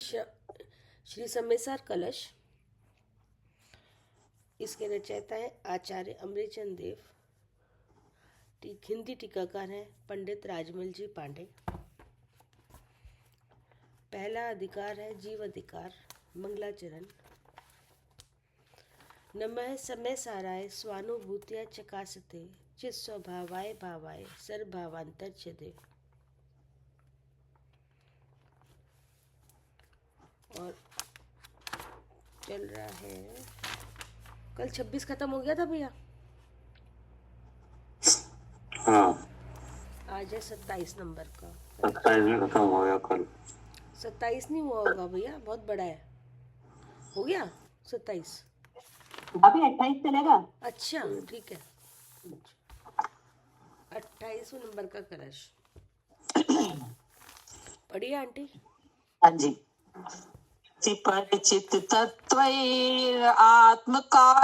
श- श्री सम्यसार कलश। इसके रचयिता हैं आचार्य अमृतचंद देव। हिंदी टीकाकार हैं पंडित राजमल जी पांडे। पहला अधिकार है जीव अधिकार, मंगलाचरण। नमः समय साराय स्वानुभूतिया चकासते, चित स्वभावाय भावाय सर्वभावांतर छेदे। और चल रहा है, कल 26 खत्म हो गया था भैया। हाँ, आज है 27 नंबर का। 27 में खत्म हो गया कल। 27 नहीं हुआ होगा भैया, बहुत बड़ा है। हो गया 27। अभी 28 चलेगा। अच्छा ठीक है, 28 नंबर का कलश। पढ़िए आंटी। हाँ जी। परिचित तत्वैर आत्मकायैकतायां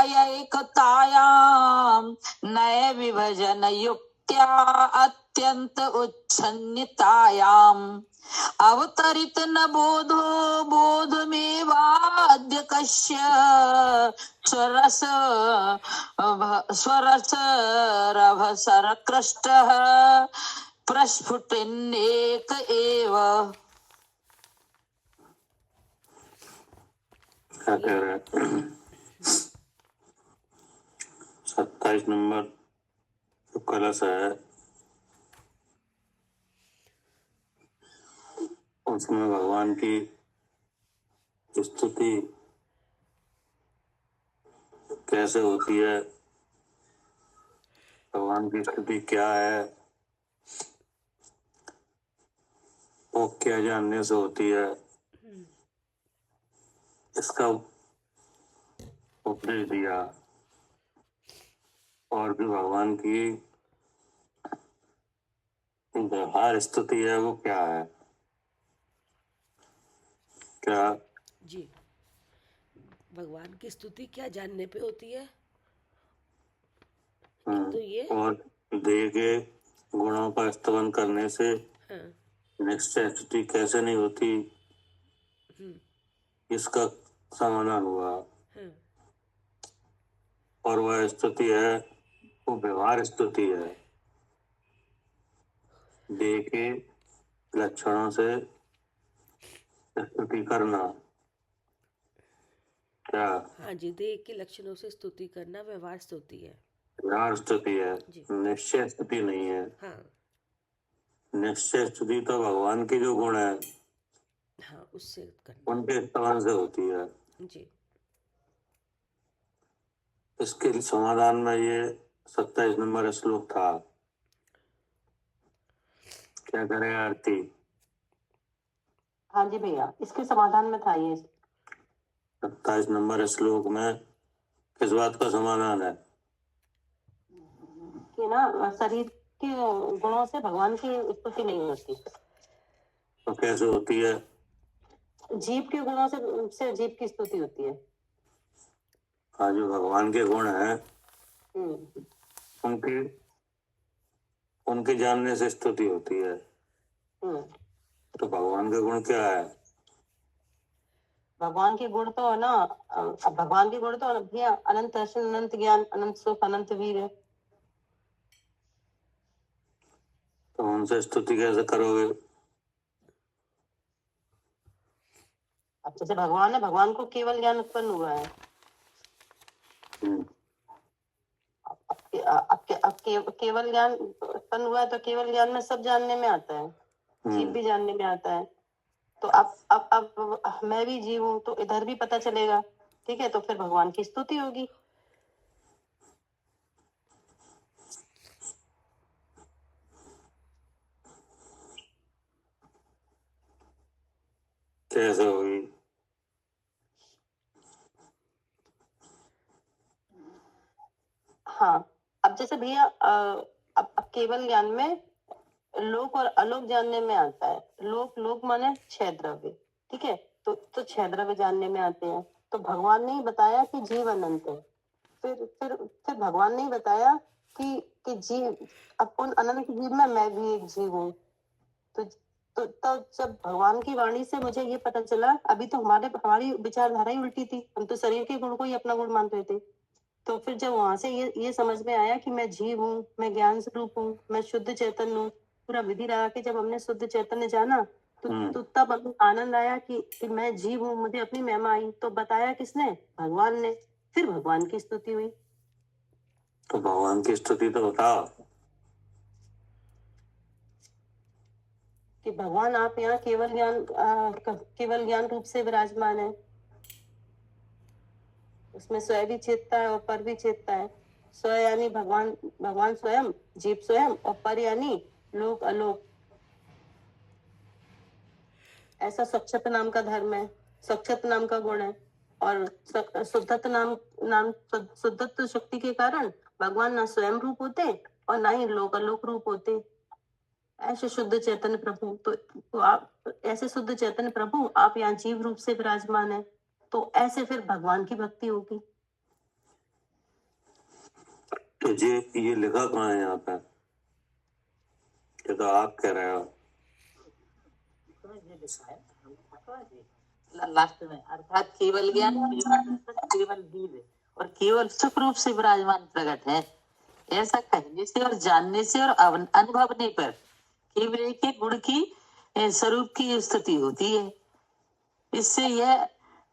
नय विभजन युक्त्या अत्यंत उच्छन्नितायाम् अवतरित न बोधो बोधमेवाद्य कस्य स्वरस रभसरकृष्टः प्रस्फुटिन्नेक एव। क्या कह रहे हैं? 27 नंबर जो कलश है उसमें भगवान की स्तुति कैसे होती है, भगवान की स्तुति क्या है, वो क्या जानने से होती है, इसका उपदेश दिया। और भी भगवान की व्यवहार स्तुति है वो क्या है, क्या जी, भगवान की स्तुति क्या जानने पे होती है। तो ये और देह के गुणों का स्तवन करने से हाँ, निश्चय स्तुति कैसे नहीं होती, इसका समाधान हुआ। हाँ, और वह स्तुति है वो व्यवहार स्तुति है, देह के लक्षणों से स्तुति करना। क्या हाँ जी, देह के लक्षणों से स्तुति करना व्यवहार स्तुति है। व्यवहार स्तुति है, जी। निश्चय स्तुति नहीं है। हाँ निश्चय स्तुति तो भगवान के जो गुण है हाँ, उससे करना। उनके स्तवन से होती है। जी, इसके समाधान में ये 27 नंबर श्लोक था। क्या करें आरती? हाँ जी भैया, इसके समाधान में था ये 27 नंबर श्लोक में किस बात का समाधान है कि ना शरीर के गुणों से भगवान की स्तुति नहीं होती, तो कैसे होती है? जीव के गुणों से जीव की स्तुति होती है। हाँ, जो भगवान के गुण हैं उनके उनके जानने से स्तुति होती है। तो भगवान के गुण क्या है? भगवान के गुण तो है ना, भगवान के गुण तो भैया अनंत दर्शन, अनंत ज्ञान, अनंत सुख, अनंत वीर है। तो उनसे स्तुति कैसे करोगे? अब जैसे भगवान है, भगवान को केवल ज्ञान उत्पन्न हुआ है। अब केवल ज्ञान उत्पन्न हुआ है तो केवल ज्ञान में सब जानने में आता है, जीव भी जानने में आता है। तो अब मैं भी जीव हूँ तो इधर भी पता चलेगा, ठीक है। तो फिर भगवान की स्तुति होगी। कैसे होगी? हाँ, अब जैसे भैया अब केवल ज्ञान में लोक और अलोक जानने में आता है। लोक माने 6 द्रव्य, ठीक है। तो 6 द्रव्य जानने में आते हैं। तो भगवान ने ही बताया कि जीव अनंत है। फिर भगवान ने ही बताया कि जीव, अब उन अनंत जीव में मैं भी एक जीव हूँ। तो जब भगवान की वाणी से मुझे ये पता चला, अभी तो हमारी विचारधारा ही उल्टी थी, हम तो शरीर के गुण को ही अपना गुण मानते थे। तो फिर जब वहां से ये समझ में आया कि मैं जीव हूँ, मैं ज्ञान स्वरूप हूँ, मैं शुद्ध चैतन्य हूँ, पूरा विधि लगा के जब हमने शुद्ध चैतन्य जाना तो तब हमें आनंद आया कि मैं जीव हूँ, मुझे अपनी महिमा आई। तो बताया किसने? भगवान ने। फिर भगवान की स्तुति हुई। तो भगवान की स्तुति तो बताओ कि भगवान आप यहाँ केवल ज्ञान रूप से विराजमान है। उसमें स्वयं भी चेतता है और पर भी चेतता है। स्व यानी भगवान स्वयं, जीव स्वयं, और पर यानी लोक अलोक। ऐसा स्वच्छत नाम का धर्म है, स्वच्छत नाम का गुण है। और शुद्धत्व शक्ति के कारण भगवान ना स्वयं रूप होते और ना ही लोक अलोक रूप होते। ऐसे शुद्ध चैतन्य प्रभु तो आप ऐसे शुद्ध चैतन्य प्रभु आप यहाँ जीव रूप से विराजमान है, तो ऐसे फिर भगवान की भक्ति होगी। तो ये लिखा कहाँ है यहाँ पे? ये तो आप कह रहे हो। लास्ट में अर्थात केवल ज्ञान, केवल जीव और केवल सुख रूप से विराजमान प्रकट है, ऐसा कहने से और जानने से और अनुभवने पर केवल एक एक गुण की स्वरूप की स्तुति होती है। इससे यह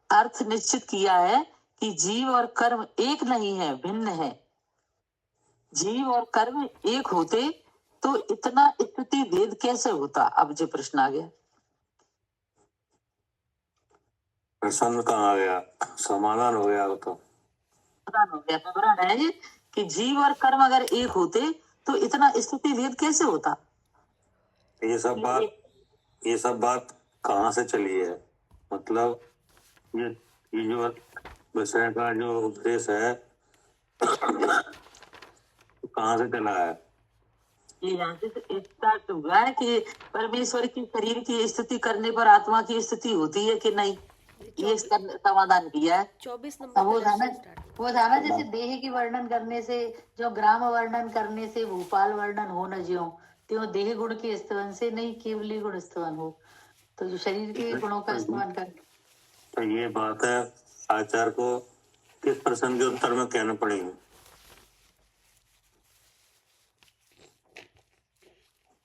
अर्थ निश्चित किया है कि जीव और कर्म एक नहीं है, भिन्न है। जीव और कर्म एक होते तो इतना स्तुति भेद कैसे होता? अब जो प्रश्न आ गया, प्रसन्न कहाँ आ गया? समाधान हो गया। वो तो हो गया। विवरण है कि जीव और कर्म अगर एक होते तो इतना स्तुति भेद कैसे होता? ये सब बात कहाँ से चली है? मतलब ये जो विषय का जो उपदेश है कहाँ से चला है? ये यहाँ से स्टार्ट हुआ है कि परमेश्वर की शरीर की स्तुति करने पर आत्मा की स्तुति होती है कि नहीं, ये समाधान किया है। 24 नंबर वो था ना, स्टार्ट। जैसे देह की वर्णन करने से, जो ग्राम वर्णन करने से भूपाल वर्णन हो न ज्यों, त्यों देह गुण के स्तवन से नहीं केवली गुण स्तवन हो। तो जो शरीर के गुणों का स्तवन कर, तो ये बात है आचार्य को किस प्रश्न के उत्तर में कहना पड़ेगा?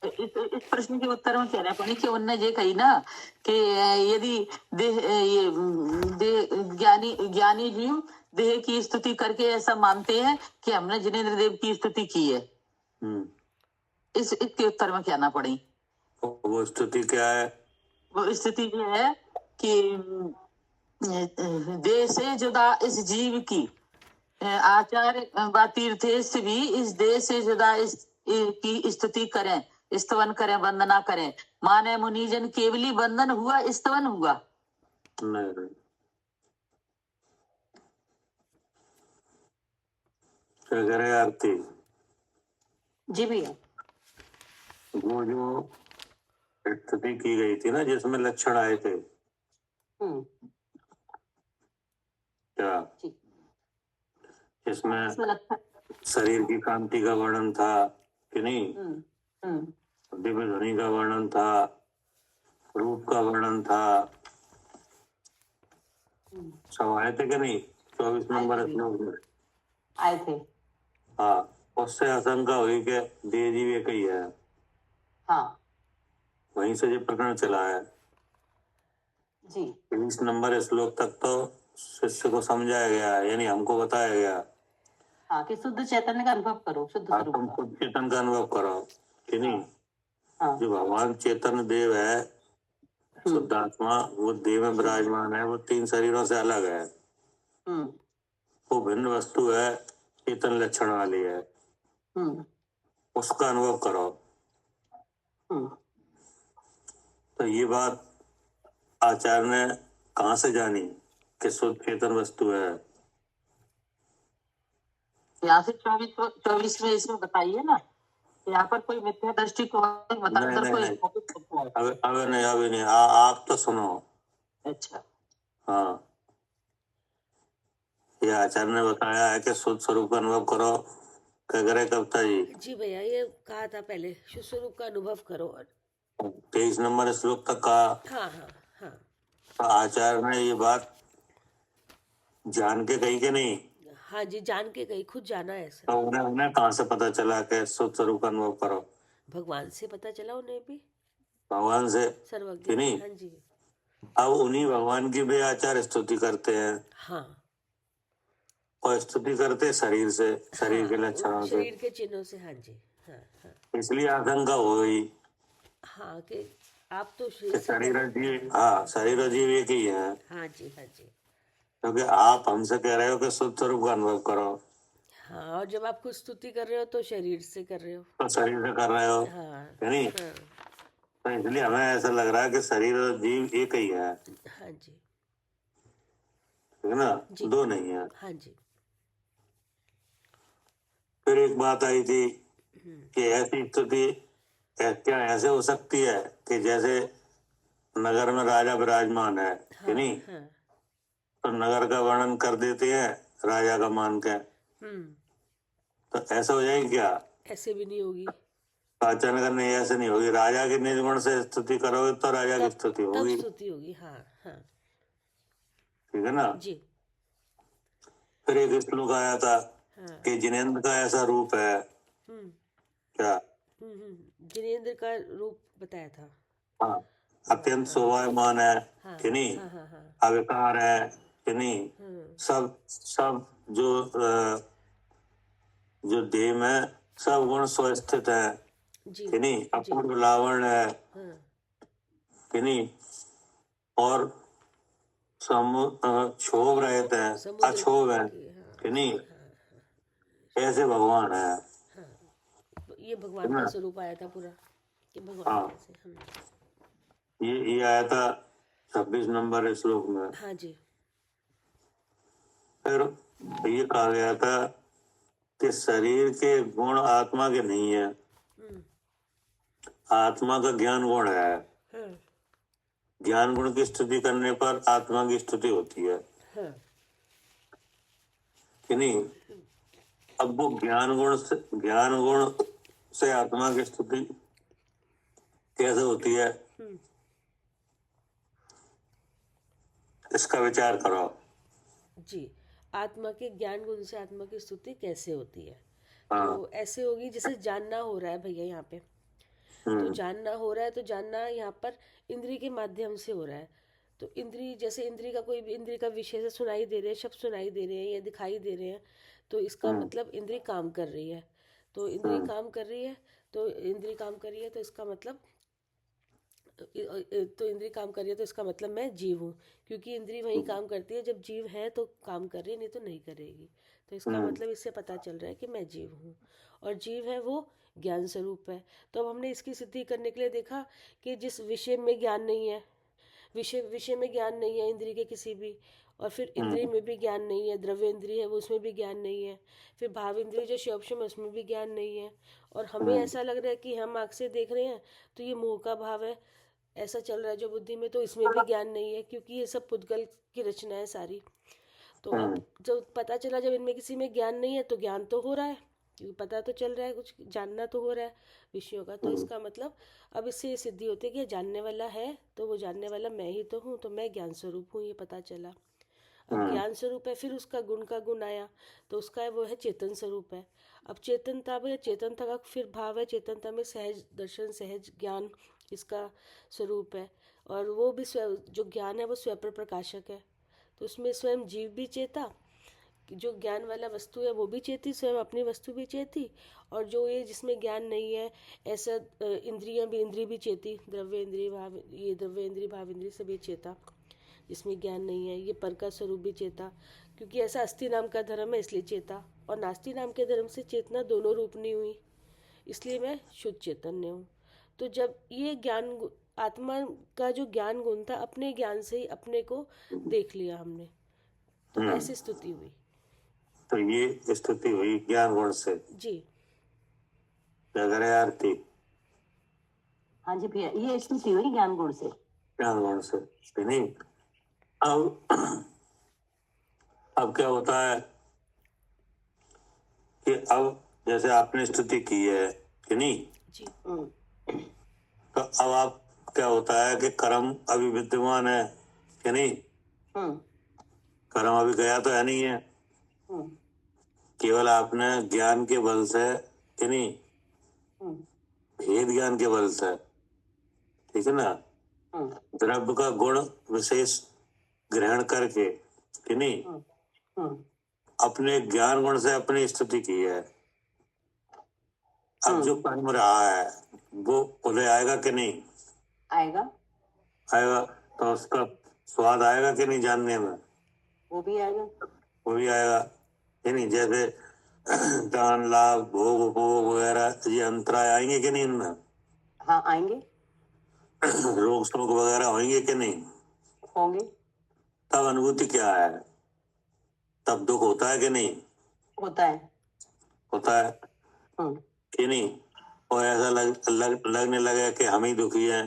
इस प्रश्न के उत्तर में कहना पड़े कि उनने ये कही ना कि यदि ज्ञानी जीव देह की स्तुति करके ऐसा मानते हैं कि हमने जिनेंद्र देव की स्तुति की है, इसके उत्तर में कहना पड़े। वो स्तुति क्या है? वो स्थिति जो है कि देह से जुदा इस जीव की आचार्य व तीर्थेश भी इस देह से जुदा की स्तुति करें, स्तवन करें, वंदना करें। माने मुनिजन केवली वंदन हुआ, स्तवन हुआ नहीं। क्या करे आरती जी भैया। वो जो स्तुति की गई थी ना जिसमें लक्षण आए थे, क्या इसमें शरीर की कांति का वर्णन था कि नहीं? दिव्य ध्वनि का वर्णन था, रूप का वर्णन था, सब आए थे कि नहीं? 24 नंबर श्लोक में आए थे। हाँ, उससे आशंका हुई कि देह जीव एक ही है। हाँ, वहीं से जो प्रकरण चला है जी। 20 नंबर श्लोक तक तो शिष्य को समझाया गया, यानी हमको बताया गया हाँ, कि शुद्ध चैतन्य का अनुभव करो, शुद्ध स्वरूप तुम का। खुद चेतन का अनुभव करो कि नहीं? हाँ, जो भगवान चेतन देव है, शुद्ध आत्मा, वो देह में विराजमान है, वो 3 शरीरों से अलग है, वो भिन्न वस्तु है, चेतन लक्षण वाली है, उसका अनुभव करो। तो ये बात आचार्य ने कहाँ से जानी कि शुद्ध चेतन वस्तु है? यहाँ से 24 में इसमें बताइए ना, यहाँ पर कोई मिथ्या दृष्टि को बताकर कोई अभी नहीं आप तो सुनो। अच्छा, हाँ, ये आचार्य ने बताया है कि शुद्ध स्वरूप का अनुभव करो। क्या करे कविता जी? जी भैया, ये कहा था पहले, शुद्ध स्वरूप का अनुभव करो। 23 नंबर श्लोक तक कहा। हाँ हाँ हाँ तो आचार्य ने ये बात जान के कही कि नहीं? हाँ जी, जान के गई, खुद जाना है ऐसा। तो उन्हें कहाँ से पता चला कि शुद्ध स्वरूप का अनुभव करो? भगवान से पता चला उन्हें भी, भगवान से सर्वज्ञ कि नहीं? हाँ जी। अब उन्हीं भगवान की भी आचार्य स्तुति करते हैं, हाँ और स्तुति करते शरीर से, शरीर के हाँ, लक्षणों से। शरीर के चिन्हों से। हाँ जी हाँ हाँ इसलिए आशंका हो गई हाँ कि आप तो कि शरीर से शरीर और जीव, हाँ शरीर और जीव एक ही है। हाँ जी हाँ जी क्योंकि आप हमसे कह रहे हो कि शुद्ध स्वरूप का अनुभव करो, हाँ, और जब आप कुछ स्तुति कर रहे हो तो शरीर से कर रहे हो। तो शरीर से कर रहे हो, हाँ है नहीं? हाँ तो इसलिए हमें ऐसा लग रहा है कि शरीर और जीव एक ही है, हाँ जी ठीक है ना? जी। दो नहीं है। हाँ जी फिर एक बात आई थी कि ऐसी स्थिति क्या ऐसे हो सकती है कि जैसे नगर में राजा विराजमान है, कि नहीं? हाँ तो नगर का वर्णन कर देते हैं राजा का मान के, तो ऐसा हो जाएगी क्या? ऐसे भी नहीं होगी, अचानक नहीं, ऐसे नहीं होगी। राजा के निज गुण से स्तुति करोगे तो राजा की स्तुति तब होगी, स्तुति होगी। हाँ हाँ ठीक है ना? जी फिर एक श्लोक आया था हाँ कि जिनेंद्र का ऐसा रूप है, क्या? जिनेंद्र का रूप बताया था। हाँ, अत्यंत शोभायमान है, हाँ कि नहीं? हाँ हाँ हाँ अविकार है, कि नहीं? सब सब जो देह में सब गुण स्वस्थित है, जी कि नहीं? अपूर्व लावण्य है, हाँ कि नहीं? और क्षोभ रहते हैं, समुद्र अक्षोभ है, कि नहीं? ऐसे भगवान है। ये भगवान का स्वरूप आया था पूरा कि भगवान हाँ। कैसे। ये आया था 26 नंबर श्लोक में। हाँ जी फिर ये कहा गया था कि शरीर के गुण आत्मा के नहीं है, आत्मा का ज्ञान गुण है। हाँ ज्ञान गुण की स्तुति करने पर आत्मा की स्तुति होती है, हाँ कि नहीं? अब वो ज्ञान गुण से आत्मा की स्तुति कैसे होती है, इसका विचार करो। जी, आत्मा के ज्ञान गुण से आत्मा की स्तुति कैसे होती है? हाँ। तो ऐसे होगी जैसे जानना हो रहा है भैया यहाँ पे, तो जानना हो रहा है, तो जानना यहाँ पर इंद्री के माध्यम से हो रहा है। तो इंद्री, जैसे इंद्री का कोई भी इंद्री का विषय से सुनाई दे रहे हैं, शब्द सुनाई दे रहे हैं या दिखाई दे रहे हैं, तो इसका मतलब इंद्री काम कर रही है। तो इंद्री काम कर रही है, तो इंद्री काम कर रही है, तो इसका मतलब तो इंद्री काम कर रही है, तो इसका मतलब मैं जीव हूँ, क्योंकि इंद्री वही काम करती है जब जीव है तो काम कर रही है, नहीं तो नहीं करेगी। तो इसका मतलब इससे पता चल रहा है कि मैं जीव हूँ, और जीव है वो ज्ञान स्वरूप है। तो अब हमने इसकी सिद्धि करने के लिए देखा कि जिस विषय में ज्ञान नहीं है, विषय में ज्ञान नहीं है इंद्री के किसी भी, और फिर इंद्रिय में भी ज्ञान नहीं है, द्रव्य इंद्रिय है वो, उसमें भी ज्ञान नहीं है, फिर भाव इंद्रिय जो शोभशम है उसमें भी ज्ञान नहीं है, और हमें ऐसा लग रहा है कि हम आँख से देख रहे हैं तो ये मोह का भाव है, ऐसा चल रहा है जो बुद्धि में, तो इसमें भी ज्ञान नहीं है, क्योंकि ये सब पुद्गल की रचना है सारी। तो अब जब पता चला जब इनमें किसी में ज्ञान नहीं है, तो ज्ञान तो हो रहा है, क्योंकि पता तो चल रहा है, कुछ जानना तो हो रहा है विषयों का। तो इसका मतलब अब इससे ये सिद्धि होती है कि जानने वाला है, तो वो जानने वाला मैं ही तो हूँ, तो मैं ज्ञान स्वरूप हूँ, ये पता चला। अब ज्ञान स्वरूप है, फिर उसका गुण का गुण आया, तो उसका वो है चेतन स्वरूप है। अब चेतनता में, चेतनता का फिर भाव है, चेतनता में सहज दर्शन, सहज ज्ञान इसका स्वरूप है, और वो भी जो ज्ञान है वो स्वयं प्रकाशक है। तो उसमें स्वयं जीव भी चेता, जो ज्ञान वाला वस्तु है वो भी चेती, स्वयं अपनी वस्तु भी चेती, और जो ये जिसमें ज्ञान नहीं है ऐसा इंद्रियां भी, इंद्री भी चेती, द्रव्य इंद्रिय भाव, ये द्रव्य इंद्रिय भाव इंद्रिय सभी चेता, जिसमें ज्ञान नहीं है। ये पर का स्वरूप भी चेता, क्योंकि ऐसा अस्थि नाम का धर्म है इसलिए चेता, और नास्ति नाम के धर्म से चेतना दोनों रूप नहीं हुई, इसलिए मैं शुद्ध चैतन्य हूँ। तो जब ये ज्ञान, आत्मा का जो ज्ञान गुण था, अपने ज्ञान से ही अपने को देख लिया हमने, तो ऐसी स्तुति हुई। तो ये स्तुति हुई ज्ञान गुण से। जी क्या करे आरती? हाँ जी भैया, ये स्तुति हुई ज्ञान गुण से, ज्ञान गुण से, नहीं? अब क्या होता है कि अब जैसे आपने स्तुति की है, कि नहीं? जी तो तो अब आप क्या होता है कि कर्म अभी विद्यमान है कि नहीं? कर्म अभी गया तो है नहीं है, केवल आपने ज्ञान के बल से कि नहीं, भेद ज्ञान के बल से, ठीक है ना, द्रव्य का गुण विशेष ग्रहण करके कि नहीं, अपने ज्ञान गुण से अपनी स्तुति की है। अब जो कर्म रहा है वो उदय आएगा कि नहीं? आएगा। आएगा। तो उसका स्वाद आएगा कि नहीं जानने में? वो भी आएगा। वो भी आएगा कि नहीं? जैसे दान, लाभ, भोग, उपभोग वगैरह ये अंतराय आएंगे कि नहीं इनमें? हाँ आएंगे। रोग शोक वगैरह होंगे कि नहीं? होंगे। तब अनुभूति क्या है? तब दुख होता है कि नहीं? होता है। होता है कि नहीं? और ऐसा लगने लगे कि हम ही दुखी हैं,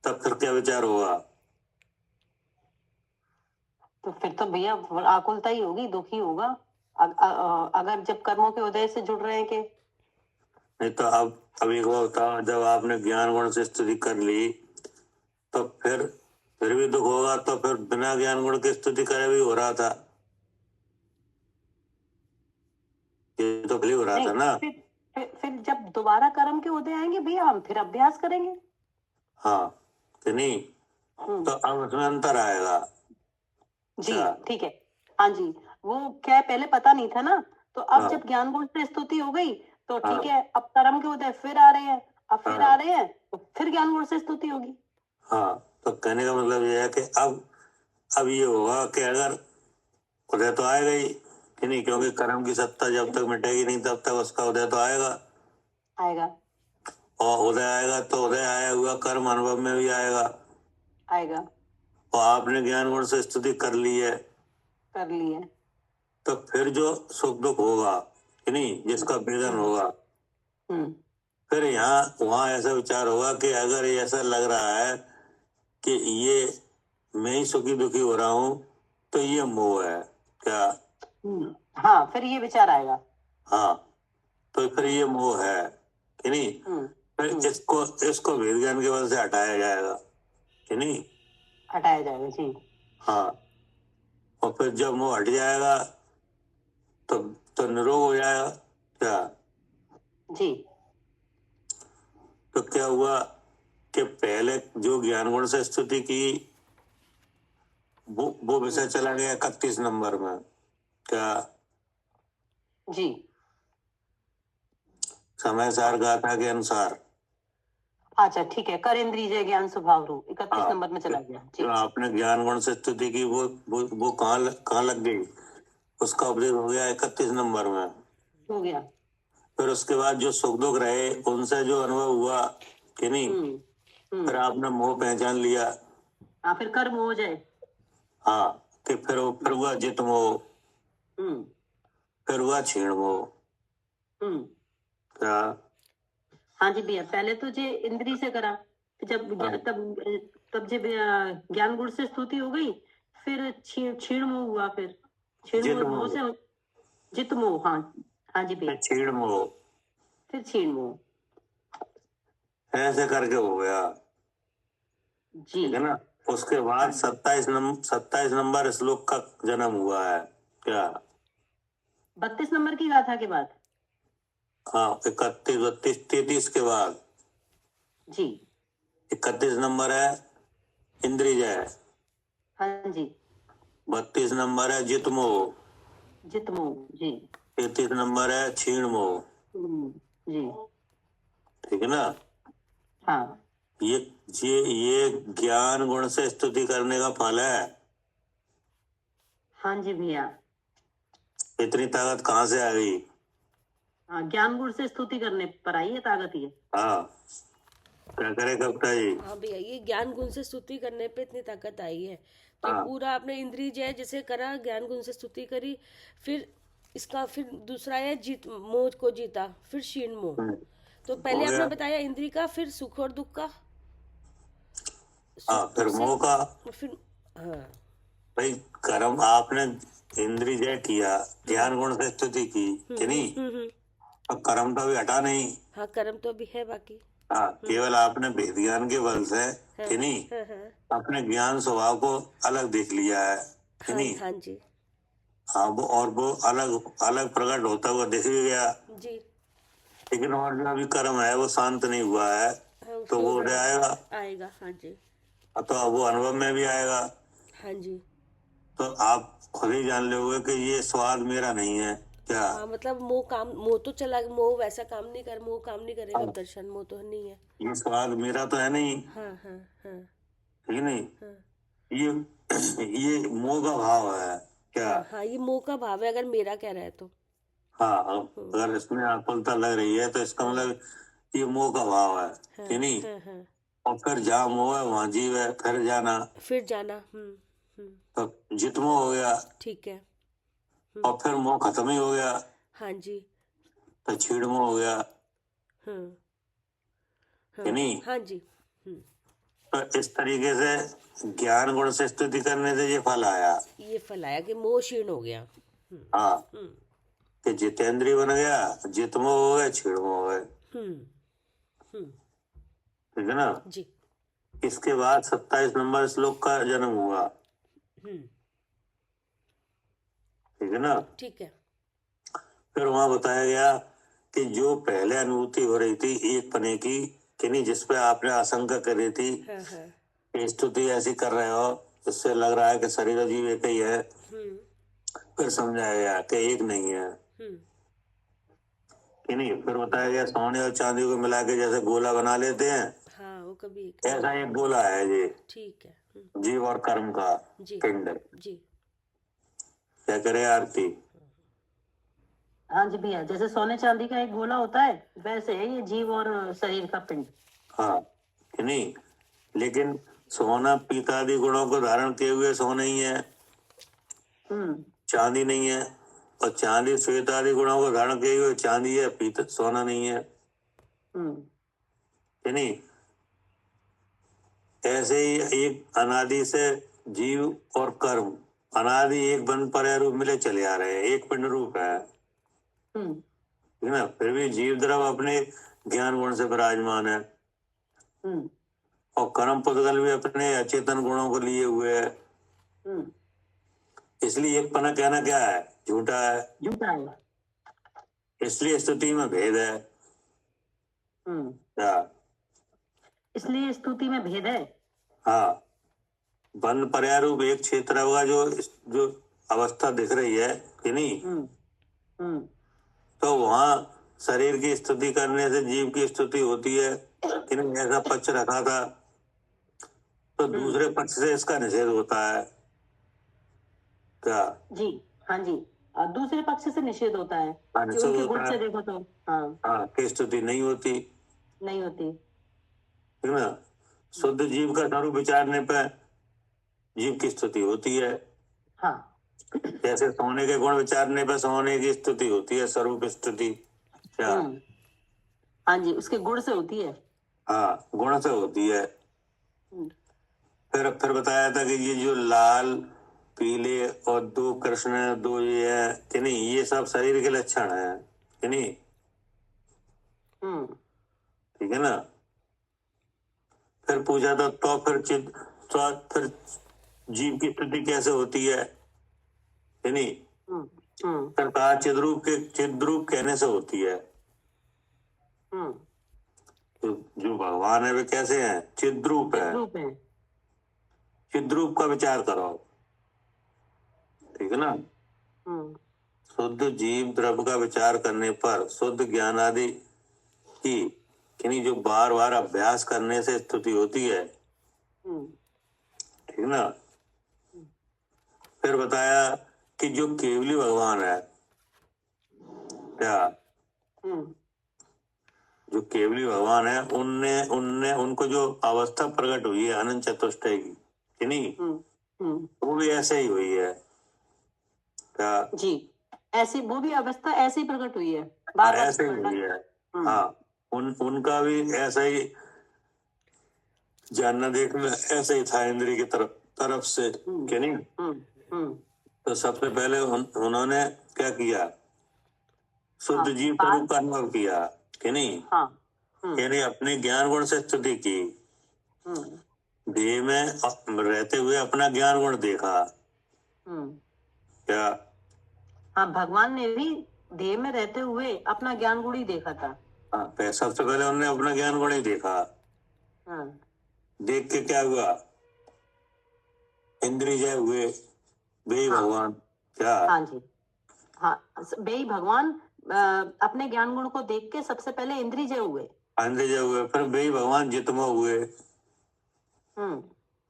तब फिर क्या विचार होगा? तो फिर तो भैया आकुलता ही होगी, दुखी होगा। अगर जब कर्मों के उदय से जुड़ रहे हैं कि नहीं तो अब एक बार बताओ, जब आपने ज्ञान गुण से स्तुति कर ली तो फिर भी दुख होगा, तो फिर बिना ज्ञान गुण की स्तुति करे भी हो रहा था, ये तो भले हो रहा था ना। फिर जब दोबारा कर्म के उदय आएंगे भैया हम फिर अभ्यास करेंगे। हाँ कि नहीं? तो अब उसमें अंतर आएगा जी। ठीक है। हाँ जी, वो क्या है पहले पता नहीं था ना, तो अब हाँ। जब ज्ञान गुण से स्तुति हो गई तो ठीक हाँ। है, अब कर्म के उदय फिर आ रहे हैं, अब फिर हाँ। आ रहे हैं तो फिर ज्ञान गुण से स्तुति होगी। हाँ, तो कहने का मतलब ये है कि अब ये होगा कि अगर उदय तो आएगा ही कि नहीं, क्योंकि कर्म की सत्ता जब तक मिटेगी नहीं तब तक उसका उदय तो आएगा। और उदय आएगा तो उदय आया हुआ कर्म अनुभव में भी आएगा। और आपने ज्ञान गुण से स्तुति कर ली है तो फिर जो सुख दुख होगा कि नहीं, जिसका भेदन होगा, फिर यहाँ वहां ऐसा विचार होगा कि अगर ऐसा लग रहा है कि ये मैं ही सुखी दुखी हो रहा हूँ तो ये मोह है क्या? हाँ, फिर ये विचार आएगा। हाँ, तो फिर ये मोह है कि नहीं? फिर इसको वेद ज्ञान के बल से हटाया जाएगा कि नहीं? हटाया जाएगा जी। हाँ, और फिर जब मोह हट जाएगा तो निरोग हो जाएगा क्या? जी। तो क्या हुआ कि पहले जो ज्ञान गुण से स्तुति की वो विषय चला गया 31 नंबर में क्या? जी। समय सार गाथा के अनुसार। अच्छा ठीक है, कर इंद्रिय ज्ञान स्वभाव रूप 31 नंबर में चला गया जी। तो आपने ज्ञान गुण से स्तुति की वो कहाँ लग गई? उसका उपदेश हो गया 31 नंबर में, हो गया। फिर उसके बाद जो सुख दुख रहे उनसे जो अनुभव हुआ कि नहीं, फिर आपने मोह पहचान लिया। हाँ, फिर कर्म हो जाए। हाँ, कि फिर हुआ जित मोह, फिर हुआ छीण मोह क्या? हाँ जी भैया, पहले तो जे इंद्री से करा, तब जब ज्ञान गुण से स्तुति हो गई, फिर क्षीण मोह हुआ, फिर क्षीण मोह से जित मोह। हाँ जी भैया, छीण मोह, फिर क्षीण मोह, ऐसे करके हो गया जी, ठीक है ना। उसके बाद 27 नंबर श्लोक का जन्म हुआ है क्या? 32 नंबर की गाथा के बाद। हाँ, 31, 32, 33 के बाद जी। 31 नंबर है इंद्रिय, हाँ जी। 32 नंबर है जित मोह जी। 33 नंबर है क्षीण मोह जी। ठीक है ना। हाँ, ये ज्ञान गुण से स्तुति करने का फल है। हाँ जी भैया, इतनी ताकत कहाँ से आ गई? हाँ, ज्ञान गुण से स्तुति करने पर आई है ताकत ये। हाँ, क्या करे कविता जी? हाँ भैया, ये ज्ञान गुण से स्तुति करने पे इतनी ताकत आई है। तो पूरा आपने इंद्रिय जय जैसे करा, ज्ञान गुण से स्तुति करी, फिर इसका फिर दूसरा है जीत मोह को जीता, फिर क्षीण मोह। तो पहले आपने बताया इंद्रिय का, फिर सुख और दुख का, फिर मोह का, फिर हाँ भाई कर्म आपने इंद्रिय जय किया, ज्ञान गुण से स्तुति की कि नहीं, अब कर्म तो अभी हटा नहीं। हाँ, कर्म तो अभी है बाकी। हाँ, केवल आपने वेद ज्ञान के बल से कि नहीं हाँ हाँ अपने ज्ञान स्वभाव को अलग देख लिया है कि हाँ नहीं। हाँ जी हाँ, वो अलग अलग प्रकट होता हुआ दिख भी गया, जी। लेकिन और जो अभी कर्म है वो शांत नहीं हुआ है, हाँ तो वो उदय आएगा, आएगा। हाँ जी तो वो अनुभव में भी आएगा। हाँ जी। तो आप खुद ही जान लोगे कि ये स्वाद मेरा नहीं है क्या। हाँ मतलब मोह तो चला, मोह वैसा काम नहीं कर, मोह काम नहीं करेगा अब दर्शन, मोह तो नहीं है। ये स्वाद मेरा तो है नहीं, हाँ हाँ हाँ ठीक नहीं। हाँ ये मोह का भाव है क्या। हाँ हाँ, ये मोह का भाव है अगर मेरा कह रहा है तो। हाँ, अगर इसमें आकुलता लग रही है तो इसका मतलब ये मोह का भाव है हाँ कि नहीं। हाँ हाँ। और फिर जहाँ मोह है वहाँ जीव है, फिर जाना, फिर जाना। तो जित मोह हो गया, ठीक है। और फिर मोह खत्म ही हो गया हाँ जी। तो छीड़ मोह हो गया हाँ कि हाँ नहीं। हाँ जी। तो इस तरीके से ज्ञान गुण से स्तुति करने से ये फल आया। ये फल आया कि मोह क्षीण हो गया। हाँ, कि जितेंद्रीय बन गया, जित मोह हो गया, छीड़ मोह हो गए, ठीक है ना। जी। इसके बाद 27 नंबर श्लोक का जन्म हुआ, ठीक है ना। ठीक है। फिर वहां बताया गया कि जो पहले अनुभूति हो रही थी एक पने की कि नहीं, जिसपे आपने आशंका करी थी हाँ हाँ कि स्तुति ऐसी कर रहे हो इससे लग रहा है कि शरीर और जीव एक ही है, फिर समझाया गया कि एक नहीं है कि नहीं। फिर बताया गया सोने और चांदी को मिला के जैसे गोला बना लेते हैं, हाँ वो कभी एक। ऐसा एक गोला है ये ठीक है। जीव और कर्म का जी पिंड। जी। क्या करे आरती। हाँ जी भैया, जैसे सोने चांदी का एक गोला होता है वैसे है ये जीव और शरीर का पिंड। हाँ कि नहीं, लेकिन सोना पीता आदि गुणों को धारण किए हुए सोना ही है, चांदी नहीं है। और चांदी श्वेत आदि गुणों को धारण किए हुए चांदी है, पीता सोना नहीं है कि नहीं। ऐसे ही एक अनादि से जीव और कर्म अनादि एक बन पर रूप मिले चले आ रहे हैं, एक पिंड रूप है, ठीक है ना। फिर भी जीव द्रव अपने ज्ञान गुण से विराजमान है, और कर्म पुद्गल भी अपने अचेतन गुणों को लिए हुए है। इसलिए एक पना कहना क्या है, झूठा है, झूठा है। इसलिए स्तुति में भेद है क्या। इसलिए स्तुति में भेद है। हाँ, बंद पर्यारूप एक क्षेत्र होगा जो अवस्था दिख रही है कि नहीं, तो वहां शरीर की स्तुति करने से जीव की स्तुति होती है कि नहीं, ऐसा पक्ष रखा था। तो दूसरे पक्ष से इसका निषेध होता है क्या। जी हाँ जी, और दूसरे पक्ष से निषेध होता है हाँ, कि निषेध उनके होता गुण से है। देखो तो हाँ कि स्तुति नहीं होती, नहीं होती। ठीक है ना। शुद्ध जीव का स्वरूप विचारने पर जीव की स्तुति होती है। हाँ जैसे सोने के गुण विचारने पर सोने की स्तुति होती है, स्वरूप स्तुति क्या। हाँ जी, उसके गुण से होती है। हाँ, गुण से होती है। फिर बताया था कि ये जो लाल पीले और दो कृष्ण दो ये है कि नहीं, ये सब शरीर के लक्षण है कि नहीं, ठीक है ना। फिर पूछा था तो फिर जीव की स्तुति कैसे होती है कि नहीं। फिर कहा चिद्रूप कहने से होती है। तो जो भगवान है वे कैसे हैं, चिद्रूप है, चिद्रूप का विचार करो, ठीक है ना। शुद्ध जीव द्रव्य का विचार करने पर शुद्ध ज्ञान आदि की नहीं जो बार बार अभ्यास करने से स्तुति होती है, ठीक ना। फिर बताया कि जो केवली भगवान है क्या, जो केवली भगवान है उनको जो अवस्था प्रकट हुई है अनंत चतुष्टय की कि नहीं, वो भी ऐसे ही हुई है क्या जी। ऐसी वो भी अवस्था ऐसे ही प्रकट हुई है, बार बार ऐसे ही हुई है। हाँ, उनका भी ऐसा ही जानना देखना ऐसे ही था इंद्रिय की तरफ से कि नहीं। तो सबसे पहले उन्होंने क्या किया, शुद्ध जीव स्वरूप का अनुभव किया कि नहीं। यानी अपने ज्ञान गुण से स्तुति की, देह में रहते हुए अपना ज्ञान गुण देखा क्या? हाँ, भगवान ने भी देह में रहते हुए अपना ज्ञान गुण ही देखा था। हाँ, सबसे पहले उन्होंने अपना ज्ञान गुण ही देखा। हाँ, देख के क्या हुआ? इंद्रिय जय हुए वे भगवान क्या? हाँ जी, हाँ, वे भगवान अपने ज्ञान गुण को देख के सबसे पहले इंद्रिय जय हुए। इंद्रिय जय हुए, फिर वे भगवान जितमो हुए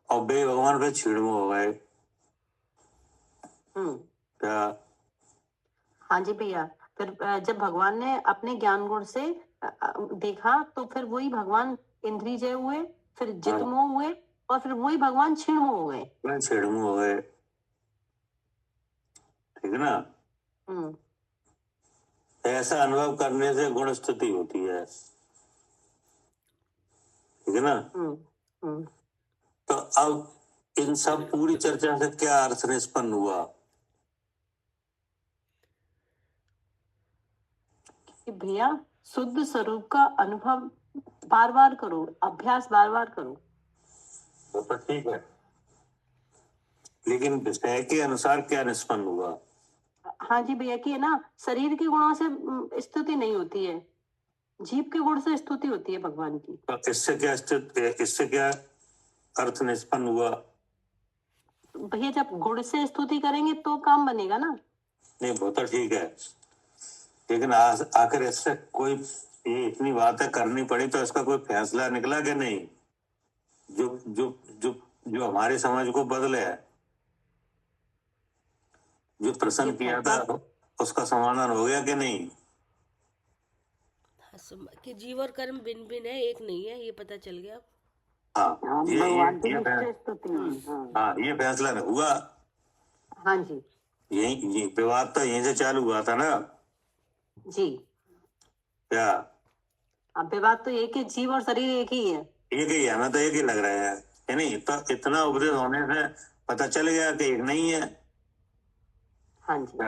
और वे भगवान फिर छीणमो हो गए क्या? हाँ जी भैया, फिर जब भगवान ने अपने ज्ञान गुण से देखा तो फिर वही भगवान इंद्रिय जय हुए, फिर जितमो हुए और फिर वही भगवान छीणमो हो गए। छीणमो हो गए, ठीक है ना? ऐसा अनुभव करने से गुण स्तुति होती है, ठीक है ना? तो अब इन सब पूरी चर्चा से क्या अर्थ निष्पन्न हुआ? कि भैया शुद्ध स्वरूप का अनुभव बार बार करो, अभ्यास बार बार करो। वो तो ठीक है, लेकिन विषय के अनुसार क्या निष्पन्न हुआ? हाँ जी भैया, कि ना शरीर के गुणों से स्तुति नहीं होती है, जीव के गुण से स्तुति होती है भगवान की। तो इससे क्या अर्थ निष्पन्न हुआ? भैया जब गुण से स्तुति करेंगे तो काम बनेगा ना। नहीं, वो तो ठीक है, लेकिन आखिर इससे कोई ये इतनी बातें करनी पड़ी तो इसका कोई फैसला निकला कि नहीं जो जो जो जो हमारी समझ को बदले? जो प्रश्न किया था उसका समाधान हो गया कि नहीं? कि जीव और कर्म भिन्न भिन्न है, एक नहीं है, ये पता चल गया। हाँ, ये फैसला हुआ। हाँ जी, ये विवाद तो यहीं से चालू हुआ था ना जी। क्या? अब विवाद तो एक है, जीव और शरीर एक ही है। एक ही है ना, तो एक ही लग रहा है, नहीं? तो इतना उपदेश होने से पता चल गया कि एक नहीं है। हाँ जी,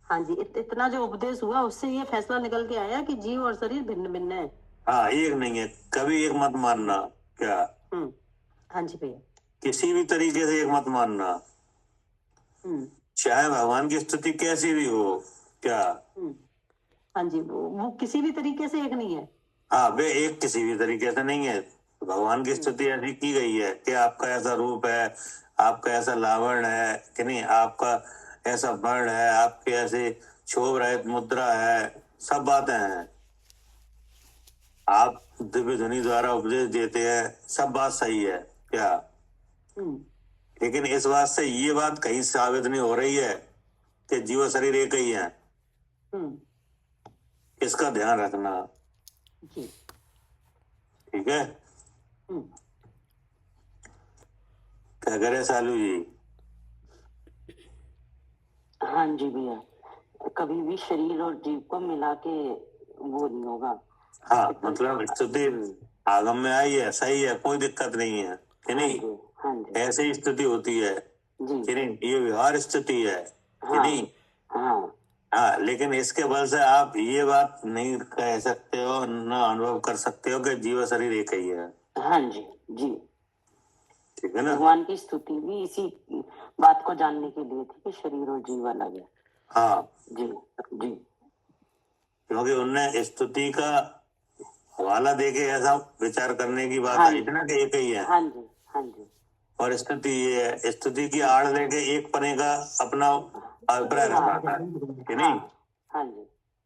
हाँ जी, इतना जो उपदेश हुआ उससे ये फैसला निकल के आया कि जीव और शरीर भिन्न भिन्न है। हाँ, एक नहीं है, कभी एक मत मानना क्या? हाँ जी भैया, किसी भी तरीके से एक मत मानना, चाहे भगवान की स्तुति कैसी भी हो क्या? हाँ जी, वो किसी भी तरीके से एक नहीं है। हाँ, वे एक किसी भी तरीके से नहीं है। भगवान की स्तुति ऐसी की गई है कि आपका ऐसा रूप है, आपका ऐसा लावण्य है कि नहीं, आपका ऐसा वर्ण है, आपके ऐसे क्षोभ रहित मुद्रा है, सब बातें हैं। आप दिव्य ध्वनि द्वारा उपदेश देते हैं, सब बात सही है क्या? लेकिन इस बात से ये बात कहीं साबित नहीं हो रही है कि जीव शरीर एक ही है। इसका ध्यान रखना, ठीक है? क्या करे सालू जी? हाँ जी भैया, कभी भी शरीर और जीव को मिला के वो नहीं होगा। हाँ, मतलब स्तुति आगम में आई है, सही है, कोई दिक्कत नहीं है कि नहीं? हाँ जी, ऐसे ही स्तुति होती है कि नहीं? ये व्यवहार स्तुति है कि नहीं? हाँ, लेकिन इसके बल से आप ये बात नहीं कह सकते हो, न अनुभव कर सकते हो कि जीव शरीर एक ही है। हाँ जी, जी, ठीक है ना? भगवान की स्तुति भी इसी बात को जानने के लिए थी कि शरीर और जीव अलग है। हाँ जी, जी, क्योंकि उनने स्तुति का हवाला देके ऐसा विचार करने की बात आई थी ना कि एक ही है। हाँ जी, हाँ जी, और स्तुति ये है, स्तुति की आड़ लेके एक पने का अपना अभिप्राय रखा था कि नहीं? हाँ जी,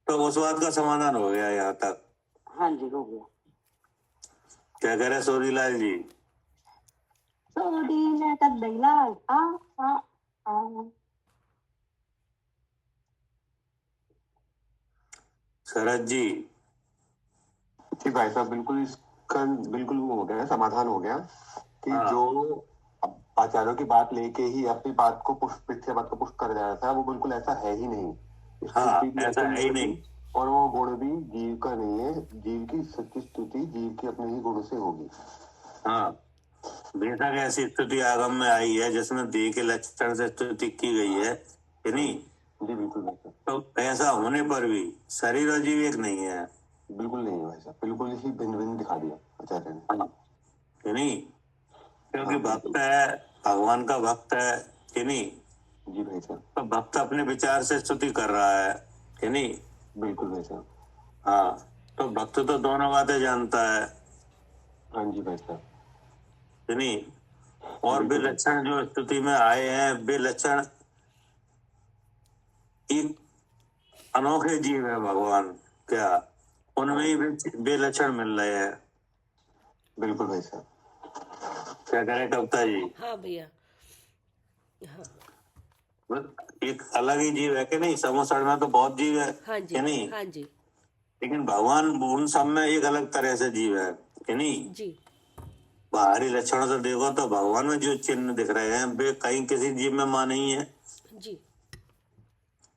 तो उस बात का समाधान हो गया यहाँ तक। हाँ जी, हो गया। क्या कह रहे सोरीलाल जी? शरद जी? जी भाई साहब, बिल्कुल इसका बिल्कुल वो हो गया, समाधान हो गया कि जो आचार्यों की बात लेके ही अपनी बात को मिथ्या बात को पुष्ट कर जा रहा था, वो बिल्कुल ऐसा है ही नहीं। हाँ, ऐसा है ही नहीं। और वो गुण भी जीव का नहीं है, जीव की सच्ची स्तुति जीव के अपने ही गुण से होगी। हाँ, बेशक ऐसी स्तुति आगम में आई है जिसमें देह के लक्षण से स्तुति की गई है कि नहीं? जी बिल्कुल। तो ऐसा होने पर भी शरीर और जीव एक नहीं है बिल्कुल नहीं है भाई साहब, बिल्कुल ही भिन्न भिन्न दिखा दिया आचार्य ने। कि नहीं? क्योंकि हाँ, भक्त बिल्कुल। है, भगवान का भक्त है कि नहीं? जी भाई साहब, तो भक्त अपने विचार से स्तुति कर रहा है कि नहीं? बिल्कुल भाई साहब। हाँ, तो भक्त तो दोनों बातें जानता है हाँ जी भाई साहब। कि नहीं? और वे बिल्कुल। लक्षण जो स्तुति में आए हैं, वे लक्षण एक अनोखे जीव है भगवान, क्या उनमें ही वे लक्षण मिल रहे हैं। बिल्कुल भाई साहब। क्या करें कविता जी? हाँ भैया, हाँ एक अलग ही जीव है कि नहीं? समोसड़ में तो बहुत जीव है हाँ जी, कि नहीं? हाँ जी, लेकिन भगवान उन सब में एक अलग तरह से जीव है कि नहीं? जी, बाहरी लक्षणों से देखो तो भगवान में जो चिन्ह दिख रहे हैं वे कहीं किसी जीव में मां नहीं है जी,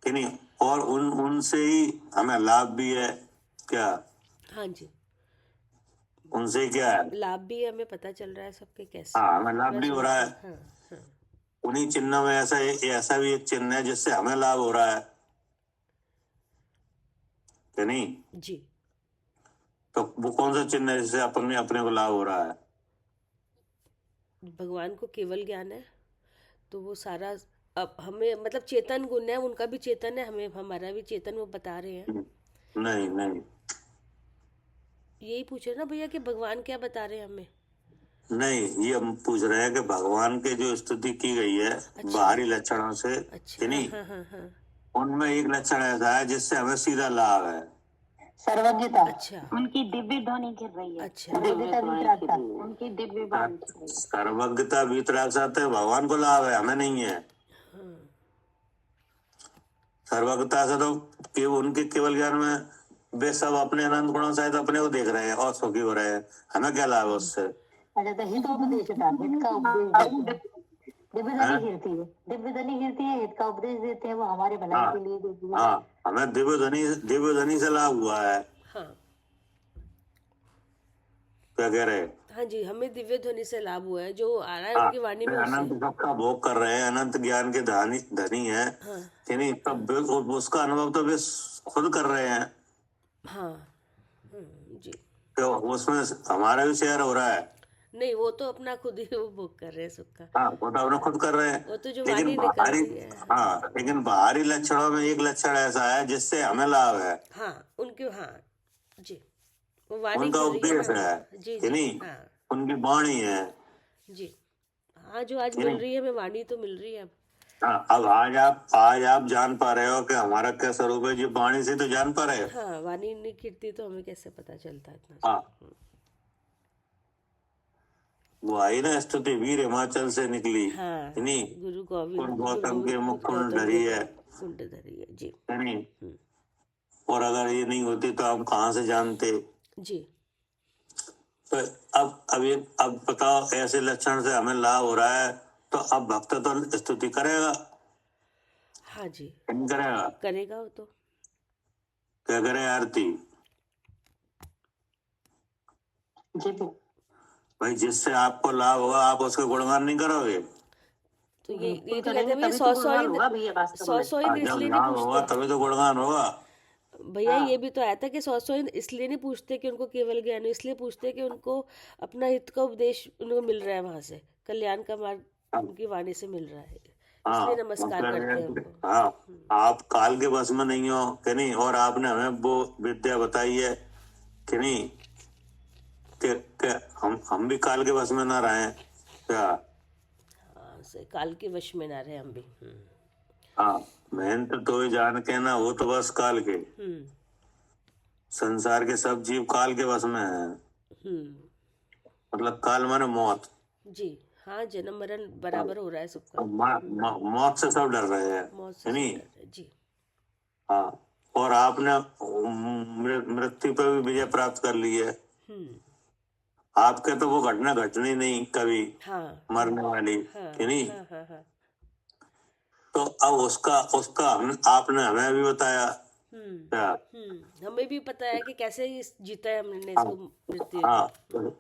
कि नहीं? और उनसे ही हमें लाभ भी है, क्या हाँ जी, उनसे क्या है? लाभ भी हमें पता चल रहा है सबके कैसे। हाँ, हमें लाभ भी हो रहा है। हाँ हाँ उन्हीं चिन्हों में ऐसा भी एक चिन्ह है जिससे हमें लाभ हो रहा है कि नहीं? जी, तो वो कौन सा चिन्ह है जिससे अपने को लाभ हो रहा है? भगवान को केवल ज्ञान है, तो वो सारा अब हमें मतलब चेतन गुण है, उनका भी चेतन है, हमें हमारा भी चेतन, वो बता रहे हैं। नहीं नहीं यही पूछ रहे ना भैया कि भगवान क्या बता रहे हैं हमें। नहीं, ये हम पूछ रहे हैं कि भगवान के जो स्तुति की गई है बाहरी लक्षणों से अच्छा, कि नहीं, हाँ हाँ हाँ, उनमें एक लक्षण ऐसा है जिससे हमें सीधा लाभ है। सर्वज्ञता, अच्छा उनकी दिव्य ध्वनि गिर रही है। अच्छा, दिव्यता, वितरागता। उनकी दिव्य वाणी गिर रही है। सर्वज्ञता वीतराग साथ है, भगवान को लाभ है, हमें नहीं है। हाँ सर्वज्ञता से तो उनके केवल ज्ञान में वे सब अपने अनंत गुणों सहित अपने को देख रहे हैं और सुखी हो रहे हैं, हमें क्या लाभ है उससे? अच्छा, तो हित उपदेश था, हित का उपदेश दिव्य ध्वनि गिरती है, दिव्य ध्वनि गिरती है, हित का उपदेश देते हैं, वो हमारे भलाई के लिए देती है। हाँ, हमें दिव्य ध्वनि से लाभ हुआ है। हाँ क्या कह रहे हैं? हाँ जी, हमें दिव्य ध्वनि से लाभ हुआ है, जो आ रहा है हाँ, उनकी वाणी में वे उससे। अनंत सुख का भोग कर रहे हैं, अनंत ज्ञान के धनी है हाँ कि नहीं? तब उसका अनुभव तो वे खुद कर रहे हैं, हाँ जी, तो उसमें हमारा भी शेयर हो रहा है। नहीं वो तो अपना खुद ही वो भोग कर रहे हैं सुख का। हाँ, वो तो अपने खुद कर रहे हैं। वो तो जो लेकिन वाणी निकल बाहरी रही है। हाँ, लेकिन बाहरी लक्षणों में एक लक्षण ऐसा है जिससे हमें लाभ है, हाँ उनके, हाँ जी, वो वाणी उनका गिर रही है उपदेश ना। है जी कि जी, नहीं? हाँ उनकी वाणी है। जी, हाँ जो आज कि मिल नहीं? रही है हमें, वाणी तो मिल रही है अब। हाँ, अब आज आप जान पा रहे हो कि हमारा क्या स्वरूप है, जो वाणी से तो जान पा रहे हो। हाँ, वाणी नहीं गिरती तो हमें कैसे पता चलता इतना। हाँ, वो आई ना स्तुति, वीर हिमाचल से निकली हाँ, कि नहीं? गुरु गोविंद, और गौतम के मुख कुंड गौतम धरी के है कुंड धरी है जी। कि नहीं? और अगर ये नहीं होती तो हम कहाँ से जानते? जी तो अब बताओ, ऐसे लक्षण से हमें लाभ हो रहा है तो अब भक्त तो स्तुति करेगा, हाँ जी, नहीं करेगा? करेगा वो तो। क्या करे? आरती जी भाई, जिससे आपको लाभ होगा आप उसका गुणगान नहीं करोगे? तो ये तो कहते करेंगे हैं भैया, तभी सौ तो सौ गुणगान होगा भैया, वास्तव में। सौ जब इसलिए नहीं लाभ होगा पूछते तभी तो गुणगान होगा। भैया। हाँ। ये भी तो आया था कि 100 इसलिए नहीं पूछते कि उनको केवल ज्ञान हो, इसलिए पूछते कि उनको अपना हित का उपदेश उनको मिल रहा है, वहां से कल्याण का मार्ग उनकी वाणी से मिल रहा है, हाँ, इसलिए नमस्कार मतलब करते हैं ये कि उनको। हाँ, आप काल के बस में नहीं हो कि नहीं, और आपने हमें वो विद्या बताई है कि नहीं कि हम भी काल के बस में ना रहे क्या? हाँ, से काल के वश में ना रहे हम भी। हाँ, मेहनत तो ही जान के ना, वो तो बस काल के। संसार के सब जीव काल के बस में है, मतलब काल माने मौत। जी हाँ, जन्म मरण बराबर हो रहा है सबका। मौत से सब डर रहे हैं, मौत से नहीं? सब डर रहे हैं, जी हाँ, और आपने मृत्यु पे भी विजय प्राप्त कर ली है। आपके तो वो घटना घटनी नहीं कभी, हाँ मरने वाली हाँ कि नहीं? हाँ हाँ हाँ। तो अब उसका आपने हमें भी बताया क्या? हमें भी पता है कि कैसे जीता है हमने इसको, मृत्यु। हाँ,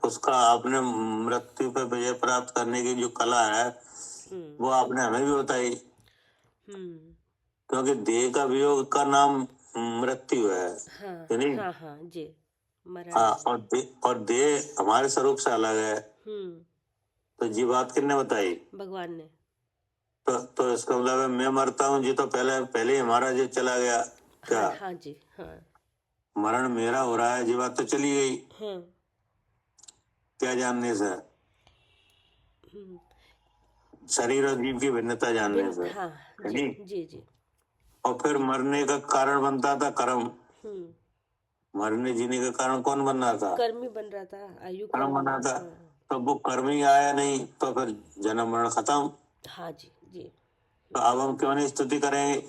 उसका आपने मृत्यु पे विजय प्राप्त करने की जो कला है वो आपने हमें भी बताई, क्योंकि देह का वियोग का नाम मृत्यु है, हाँ यानी हाँ हाँ जी, मरण हाँ, है। और देह हमारे स्वरूप से अलग है। हम्म, तो ये बात किसने बताई? भगवान ने। तो इसका मतलब है मैं मरता हूँ जी, तो पहले ही हमारा जो चला गया क्या? हाँ हाँ जी, हाँ मरण मेरा हो रहा है, ये बात तो चली गई हाँ। क्या जानने से? हम्म, शरीर और जीव की भिन्नता जानने से, हाँ है जी नहीं? जी जी। और फिर मरने का कारण बनता था कर्म। हम्म, मरने जीने का कारण कौन बन रहा था? कर्म ही बन रहा था, आयु कर्म कर्म। बना था। हाँ तो वो कर्म ही आया नहीं, तो फिर जन्म मरण खत्म। हाँ जी जी। तो अब हम क्यों नहीं स्तुति करेंगे?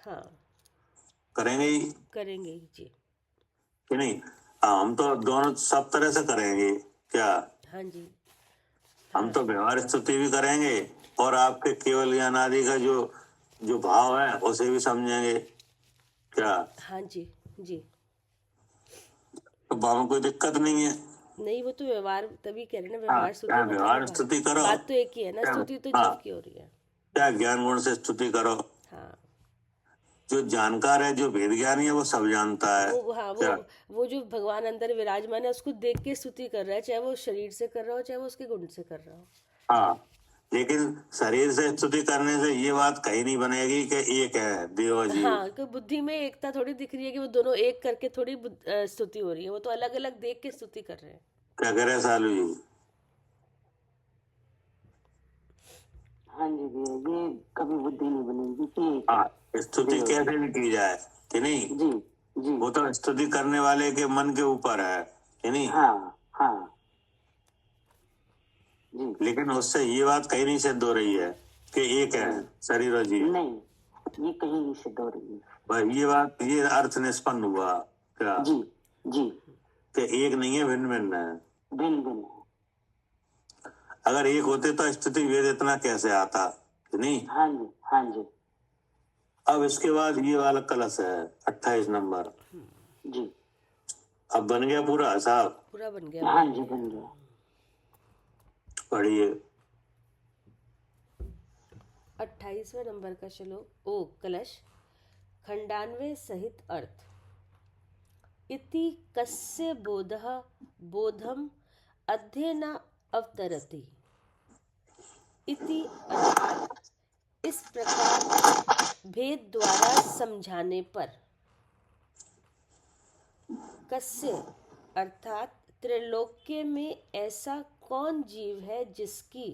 हाँ, करेंगे ही करेंगे ही जी। कि नहीं? हम तो दोनों सब तरह से करेंगे क्या? हाँ जी। हम तो व्यवहार स्तुति भी करेंगे और आपके केवल ज्ञान आदि का जो भाव है उसे भी समझेंगे क्या? हाँ जी जी। तो भाव में कोई दिक्कत नहीं है। नहीं, वो तो व्यवहार, तभी कह रहे हैं ना, हाँ, व्यवहार स्तुति क्या मतलब व्यवहार स्तुति करो, बात तो एक ही है ना, क्या? स्तुति तो हाँ, जीव की हो रही है। क्या ज्ञान गुण से स्तुति करो। हाँ, जो जानकार है, जो वेद ज्ञानी है, वो सब जानता है हाँ क्या? वो जो भगवान अंदर विराजमान है उसको देख के स्तुति कर रहा है, चाहे वो शरीर से कर रहा हो चाहे वो उसके गुण से कर रहा हो। हाँ, लेकिन शरीर से स्तुति करने से ये बात कहीं नहीं बनेगी कि एक है देव और जीव। हाँ, कि बुद्धि में एकता थोड़ी दिख रही है कि वो दोनों एक करके थोड़ी स्तुति हो रही है, वो तो अलग अलग देख के स्तुति कर रहे हैं। क्या करे सालू जी? हाँ जी भैया, ये कभी बुद्धि नहीं बनेगी कि हाँ, स्तुति कैसे भी की जाए कि नहीं? जी जी। वो तो स्तुति करने वाले के मन के ऊपर है कि नहीं? हाँ हाँ जी। लेकिन उससे ये बात कहीं नहीं सिद्ध हो रही है कि एक है शरीर और जीव। नहीं, ये कहीं नहीं सिद्ध हो रही है। बस ये बात, ये अर्थ निष्पन्न हुआ क्या जी जी। कि एक नहीं है, भिन्न भिन्न है। भिन्न भिन्न है। अगर एक होते तो स्तुति वेद इतना कैसे आता कि नहीं? हाँ जी हाँ जी अब इसके बाद ये वाला कलश है 28 नंबर। जी। अब बन गया पूरा हिसाब। पूरा बन गया। हाँ जी, बन गया। पढ़िए 28वें नंबर का श्लोक। ओ कलश खंडान्वय सहित अर्थ। इति कस्य बोधः बोधम अध्ये न अवतरति। इति अर्थात इस प्रकार भेद द्वारा समझाने पर। कस्य अर्थात त्रैलोक्य में ऐसा कौन जीव है जिसकी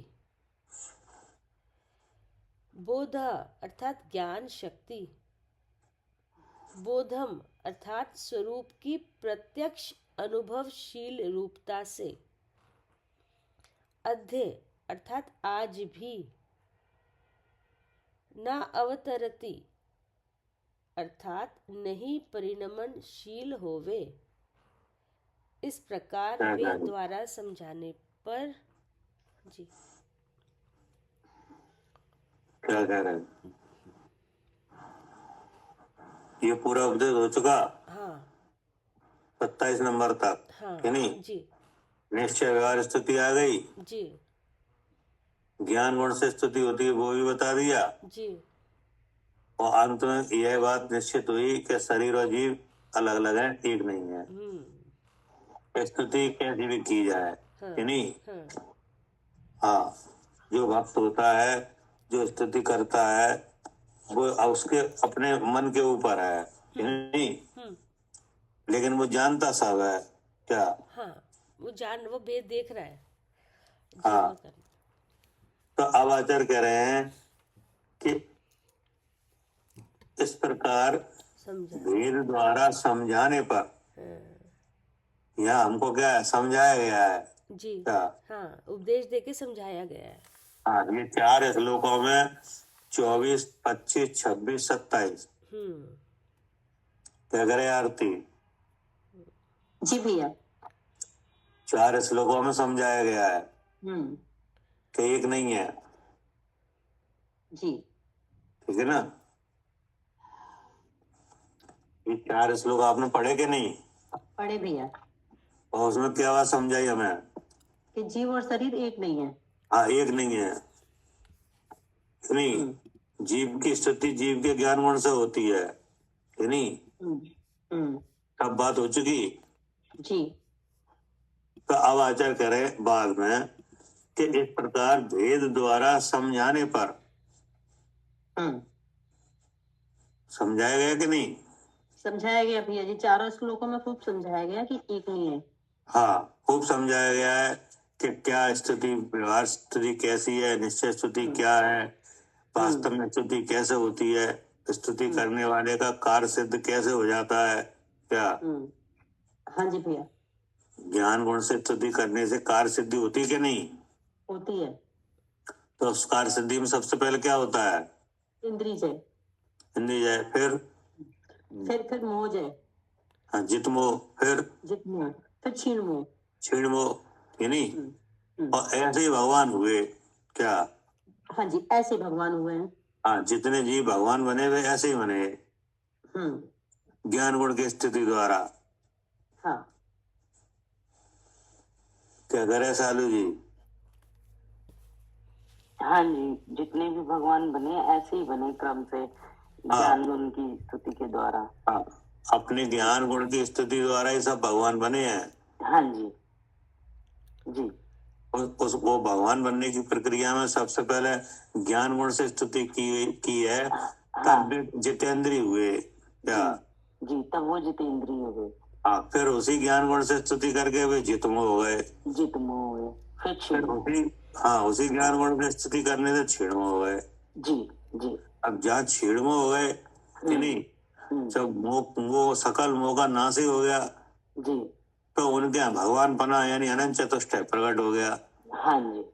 बोध अर्थात ज्ञान शक्ति, बोधम अर्थात स्वरूप की प्रत्यक्ष अनुभवशील रूपता से, अध्य अर्थात आज भी, न अवतरति अर्थात नहीं परिणमनशील होवे, इस प्रकार वे द्वारा समझाने पर। जी क्या कह रहे हैं? ये पूरा उपदेश हो चुका। हाँ 27 नंबर तक हाँ कि नहीं? जी निश्चय व्यवहार स्तुति आ गई, जी ज्ञान गुण से स्तुति होती है वो भी बता दिया, जी। और अंत में यह बात निश्चित हुई कि शरीर और जीव अलग अलग है, एक नहीं है। स्तुति कैसी भी की जाए कि नहीं? हाँ, जो भक्त होता है, जो स्तुति करता है, वो उसके अपने मन के ऊपर है कि नहीं? लेकिन वो जानता सब है क्या? हाँ, वो भेद देख रहा है। हाँ, तो अब आचार्य कह रहे हैं कि इस प्रकार वेद द्वारा समझाने पर, यहाँ हमको क्या है समझाया गया है जी। क्या? हाँ, उपदेश देके समझाया गया है। हाँ, ये 4 श्लोकों में 24, 25, 26, 27 क्या करे आरती? जी भैया। 4 श्लोकों में समझाया गया है कि एक नहीं है। जी ठीक है ना? ये 4 श्लोक आपने पढ़े कि नहीं? पढ़े भैया। और उसमें क्या बात समझाई हमें कि जीव और शरीर एक नहीं है। हाँ, एक नहीं है। नहीं, जीव की स्थिति जीव के ज्ञान गुण से होती है कि नहीं? अब बात हो चुकी। जी तो अब आचार्य कह रहे बाद में कि इस प्रकार भेद द्वारा समझाने पर समझाया गया कि नहीं? समझाया गया भैया जी, चारों श्लोकों में खूब समझाया गया कि एक नहीं है। हाँ, खूब समझाया गया है कि क्या स्तुति, व्यवहार स्तुति कैसी है, निश्चय स्तुति क्या है, वास्तव में स्तुति कैसे होती है, स्तुति करने वाले का कार्य सिद्ध कैसे हो जाता है। क्या हाँ जी भैया, ज्ञान गुण से स्तुति करने से कार्य सिद्धि होती है कि नहीं? होती है। तो उस कार्य सिद्धि में सबसे पहले क्या होता है? इंद्री जय, हिंदी जाए, फिर मोह जय, हाँ, जित मोह, फिर जित मोह, फिर क्षीण मोह। क्षीण मोह, ये नहीं? और ऐसे ही भगवान हुए क्या? हाँ जी, ऐसे भगवान हुए हैं। हाँ, जितने जीव भगवान बने वे ऐसे ही बने, ज्ञान गुण की स्थिति द्वारा। हाँ क्या करे सालू जी? हाँ जी, जितने भी भगवान बने ऐसे ही बने क्रम से, ज्ञान गुण की स्तुति के द्वारा। हाँ, अपने ज्ञान गुण की स्तुति द्वारा ही सब भगवान बने हैं। हाँ जी जी वो भगवान बनने की प्रक्रिया में सबसे पहले ज्ञान गुण से स्तुति की है, तब जितेंद्री हुए क्या? जी, तब वो जितेंद्रिय हो गए। हाँ, फिर उसी ज्ञान गुण से स्तुति करके वे जितमो हो गए, जितमो हो गए, फिर फिर उसी ज्ञान गुण से स्तुति करने से छेड़मो हो गए। जी जी। अब जहाँ छेड़मो हो गए कि नहीं, जब वो सकल मोह का नाश ही हो गया जी, तो उनके यहाँ भगवान पना यानी अनंत चतुष्टय प्रकट हो गया। हाँ जी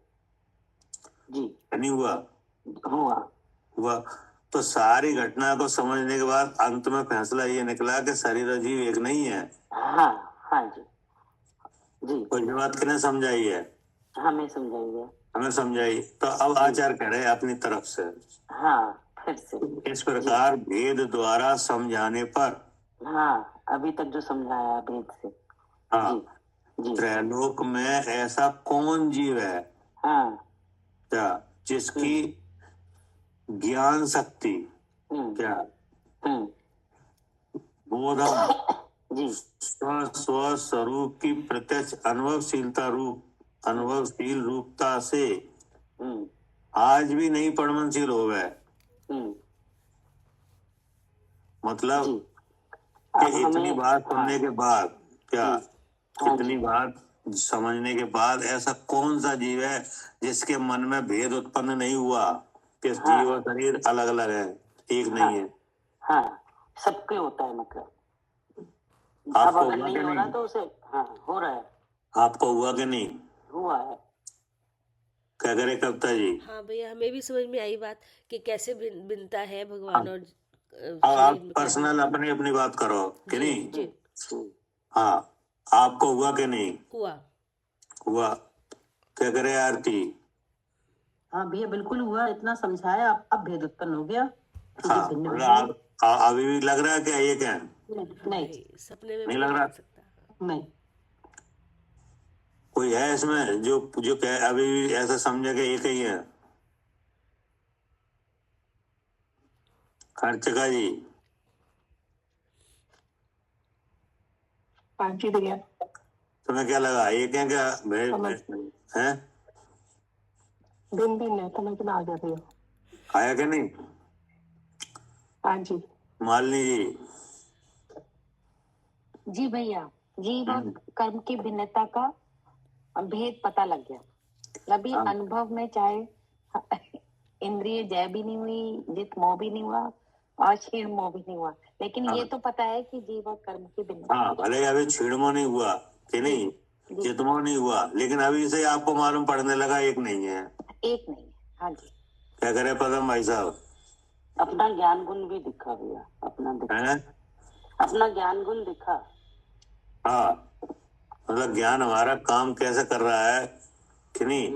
जी, नहीं हुआ? हुआ। तो सारी घटना को समझने के बाद अंत में फैसला ये निकला कि शरीर और जीव एक नहीं है। हाँ हाँ जी जी। कोई बात किसने समझाई है? हमें समझाइए। हमें समझाई। तो अब आचार्य कह रहे अपनी तरफ से, हाँ, फिर से इस प्रकार भेद द्वारा समझाने पर, हाँ, अभी तक जो समझाया भेद से। हाँ, जी जी। त्रैलोक में ऐसा कौन जीव है हाँ क्या जिसकी ज्ञान शक्ति क्या बोधम जी स्व स्वरूप की प्रत्यक्ष अनुभवशील रूपता से आज भी नहीं परमनशील हो गए। मतलब कि इतनी बात सुनने के बाद क्या, इतनी बात समझने के बाद ऐसा कौन सा जीव है जिसके मन में भेद उत्पन्न नहीं हुआ कि जीव और शरीर अलग अलग है, एक नहीं है। हाँ, सबके होता है, मतलब आपको अब अगर हुआ नहीं कि हो रहा नहीं? तो उसे हो रहा है। आपको हुआ कि नहीं? हुआ है। क्या करे कविता जी? हाँ भैया, हमें भी समझ में आई बात कि कैसे भिन्नता है भगवान और अब आप शरीर में। पर्सनल अपनी अपनी बात करो कि जी नहीं? जी, हाँ, आपको हुआ कि नहीं? हुआ। क्या करे आरती? हाँ भैया, बिल्कुल हुआ। इतना समझाया, अब भेद उत्पन्न हो गया। हाँ, भिन्न मतलब भिन्न आप अभी भी लग रहा है क्या ये क्या नहीं, सपने में नहीं भी लग नहीं रहा? लग सकता। नहीं। कोई है इसमें जो कह अभी भी ऐसा समझे कि एक ही है? खर्चका जी? हाँ जी भैया, तुम्हें क्या लगा एक है क्या? है दिन है, समझ में आ गया भैया। आया कि नहीं? हाँ जी। मालिनी जी? जी भैया, जीव और कर्म की भिन्नता का भेद पता लग गया। अभी अनुभव में चाहे इंद्रिय जय भी नहीं हुई, जित मोह भी नहीं हुआ और क्षीण मोह भी नहीं हुआ, लेकिन ये तो पता है कि जीव और कर्म की भिन्नता। हाँ, भले अभी छीड़मो नहीं हुआ कि नहीं, जितमो नहीं हुआ, लेकिन अभी से आपको मालूम पड़ने लगा एक नहीं है। एक नहीं है। हाँ जी। क्या करे पदम भाई साहब? अपना ज्ञान गुण भी दिखा भैया, अपना ज्ञान गुण दिखा। हाँ, मतलब ज्ञान हमारा काम कैसे कर रहा है कि नहीं,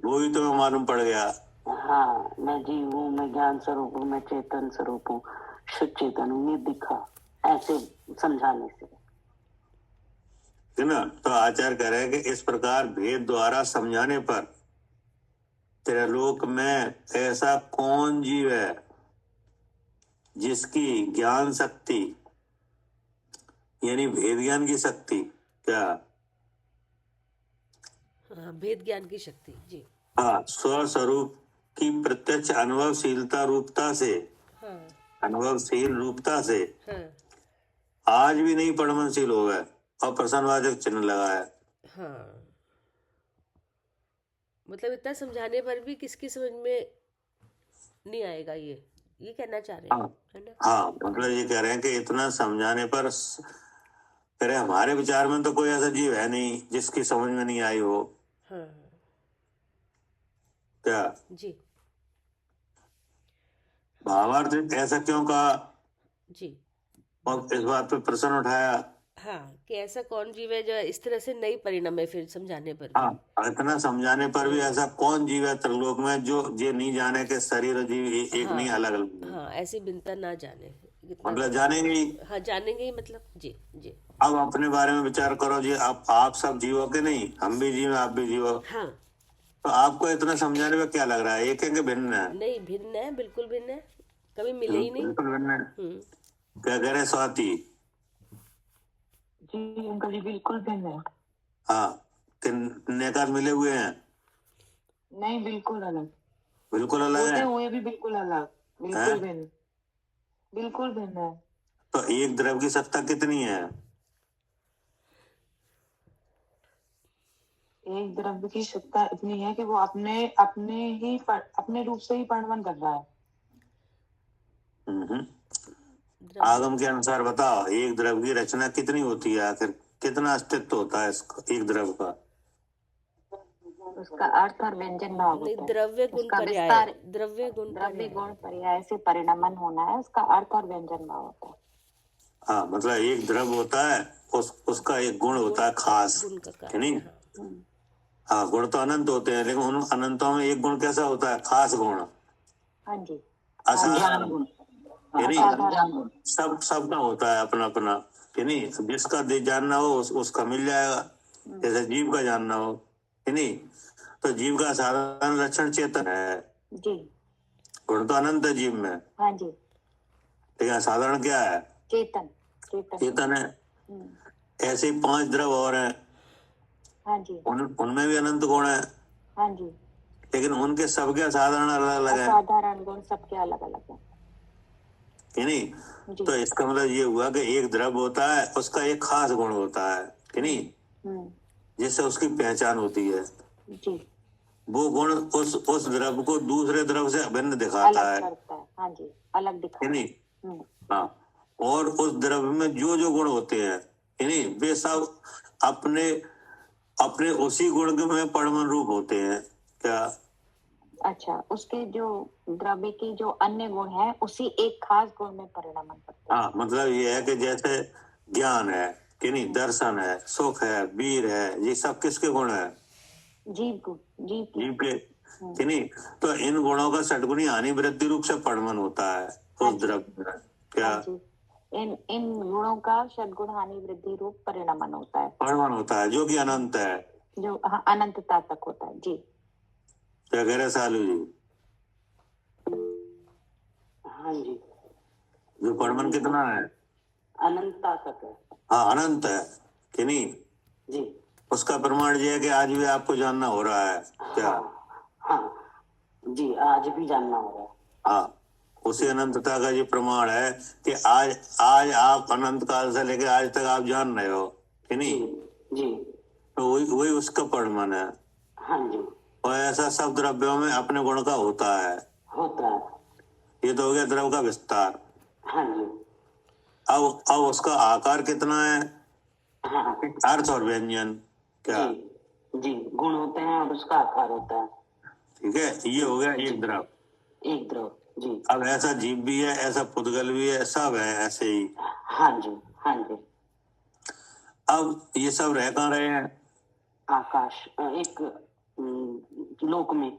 वो ही तो मालूम पड़ गया। हाँ, मैं जीव हूँ, मैं ज्ञान स्वरूप हूँ, मैं चेतन स्वरूप हूँ, शुद्ध चेतन हूँ, ये दिखा ऐसे समझाने से, है ना? तो आचार्य कह रहे हैं कि इस प्रकार भेद द्वारा समझाने पर त्रिलोक में ऐसा कौन जीव है जिसकी ज्ञान शक्ति यानी भेद ज्ञान की शक्ति, क्या? हाँ, भेद ज्ञान की शक्ति। जी। हाँ, स्वस्वरूप की प्रत्यक्ष अनुभवशीलता रूपता से, हाँ अनुभवशील रूपता से हाँ आज भी नहीं परमनशील हो गए, और प्रश्नवाचक चिन्ह लगा है। हाँ, मतलब इतना समझाने पर भी किसकी समझ में नहीं आएगा, ये कहना चाह रहे हैं, हाँ है ना? हाँ, मतलब ये कह रहे हैं कि इतना समझाने पर कह रहे हमारे विचार में तो कोई ऐसा जीव है नहीं जिसकी समझ में नहीं आई हो, हाँ क्या? जी भावार्थ ऐसा क्यों कहा जी। और इस बात पे प्रश्न उठाया। हाँ, कि ऐसा कौन जीव है जो इस तरह से नहीं परिणम है फिर समझाने पर भी। हाँ, इतना समझाने पर भी ऐसा कौन जीव है त्रिलोक में जो ये नहीं जाने के शरीर और जीव एक हाँ नहीं, अलग अलग। हाँ, ऐसी भिन्नता ना जाने, इतना मतलब जानेंगे ही। हाँ, जानेंगे ही, मतलब जी जी। अब अपने बारे में विचार करो जी, आप सब जीवो के नहीं, हम भी जीव आप भी जीवो, हाँ, तो आपको इतना समझाने में क्या लग रहा है? एक है कि भिन्न है? नहीं, भिन्न है, बिल्कुल भिन्न है, कभी मिले ही नहीं। बिल्कुल भिन्न है। क्या कह रहे स्वाति? जी अंकल जी बिल्कुल भिन्न है। हाँ, कितने का मिले हुए हैं? नहीं, बिल्कुल अलग। बिल्कुल अलग होते है। हुए भी बिल्कुल अलग, बिल्कुल भिन्न, बिल्कुल भिन्न है। तो एक द्रव्य की सत्ता कितनी है? एक द्रव्य की सत्ता इतनी है कि वो अपने रूप से ही परिणमन कर रहा है। आगम के अनुसार बताओ, एक द्रव्य की रचना कितनी होती है? आखिर कितना अस्तित्व होता है इसका, एक द्रव्य का? उसका अर्थ और व्यंजन भाव नहीं, होता है। द्रव्य गुण उसका पर्याय, विस्तार, द्रव्य गुण द्रव्य पर्याय। गुण पर्याय से परिणमन होना है, उसका अर्थ और व्यंजन भाव होता है। हाँ, मतलब एक द्रव्य होता है, उसका एक गुण होता है खास, गुण का है नहीं? कारण। हाँ, गुण तो अनंत होते हैं, लेकिन उन अनंतों में एक गुण कैसा होता है? खास गुण, हाँ जी, असाधारण गुण, है नहीं? असाधारण गुण। सबका होता है अपना अपना, है नहीं? जिसका जानना हो उसका मिल जाएगा, जैसे जीव का जानना हो, है नहीं? तो जीव का साधारण लक्षण चेतन है जी, गुण तो अनंत है जीव में, हाँ जी, लेकिन साधारण क्या है? चेतन, चेतन, चेतन है। ऐसे ही 5 द्रव और हैं, हाँ जी, उनमें भी अनंत गुण है, हाँ जी, लेकिन उनके सबके असाधारण अलग अलग है, असाधारण गुण सबके अलग अलग है। है नहीं? जी। तो इसका मतलब ये हुआ कि एक द्रव्य होता है, उसका एक खास गुण होता है नहीं? जिससे उसकी पहचान होती है। जी, वो गुण उस द्रव्य को दूसरे द्रव्य से अभिन्न दिखाता अलग है, करता है, हाँ जी, अलग दिखाता है है। नहीं? हाँ, और उस द्रव्य में जो जो गुण होते हैं, है नहीं, वे सब अपने अपने उसी गुण के में परमाणु रूप होते हैं, क्या? अच्छा, उसके जो द्रव्य की जो अन्य गुण है उसी एक खास गुण में परिणमन करते हैं। हाँ, मतलब ये है कि जैसे ज्ञान है कि नहीं, दर्शन है, सुख है, वीर है, ये सब किसके गुण है? जीव गुण, जीव के, कि नहीं? तो इन गुणों का षटगुणी हानि वृद्धि रूप से परिणमन होता है उस द्रव्य में, क्या? हाँ जी, इन गुणों का षटगुण हानि वृद्धि रूप परिणमन होता है, परिणमन होता है, जो कि अनंत है, जो अनंतता तक होता है। जी, क्या कह रहे सालू जी? हाँ जी, जो परिणमन कितना है? अनंतता तक है। हाँ, अनंत है कि नहीं? जी, उसका प्रमाण ये है कि आज भी आपको जानना हो रहा है, क्या? हाँ जी, आज भी जानना हो रहा है। हाँ, उसी अनंतता का ये प्रमाण है कि आज आप अनंत काल से लेकर आज तक आप जान रहे हो, कि नहीं? जी, तो वही उसका परिणमन है। हाँ जी, और ऐसा सब द्रव्यों में अपने गुण का होता है। ये तो हो गया द्रव्य का विस्तार। हाँ जी, अब उसका आकार कितना है? हाँ, अर्थ और व्यंजन, क्या? जी, गुण होते हैं और उसका आकार होता है। ठीक है, ये हो गया एक द्रव। एक द्रव, जी। अब ऐसा जीव भी है, ऐसा पुद्गल भी है, सब है ऐसे ही। हाँ जी, हाँ जी। अब ये सब रह कहाँ रहे हैं? आकाश, एक लोक में।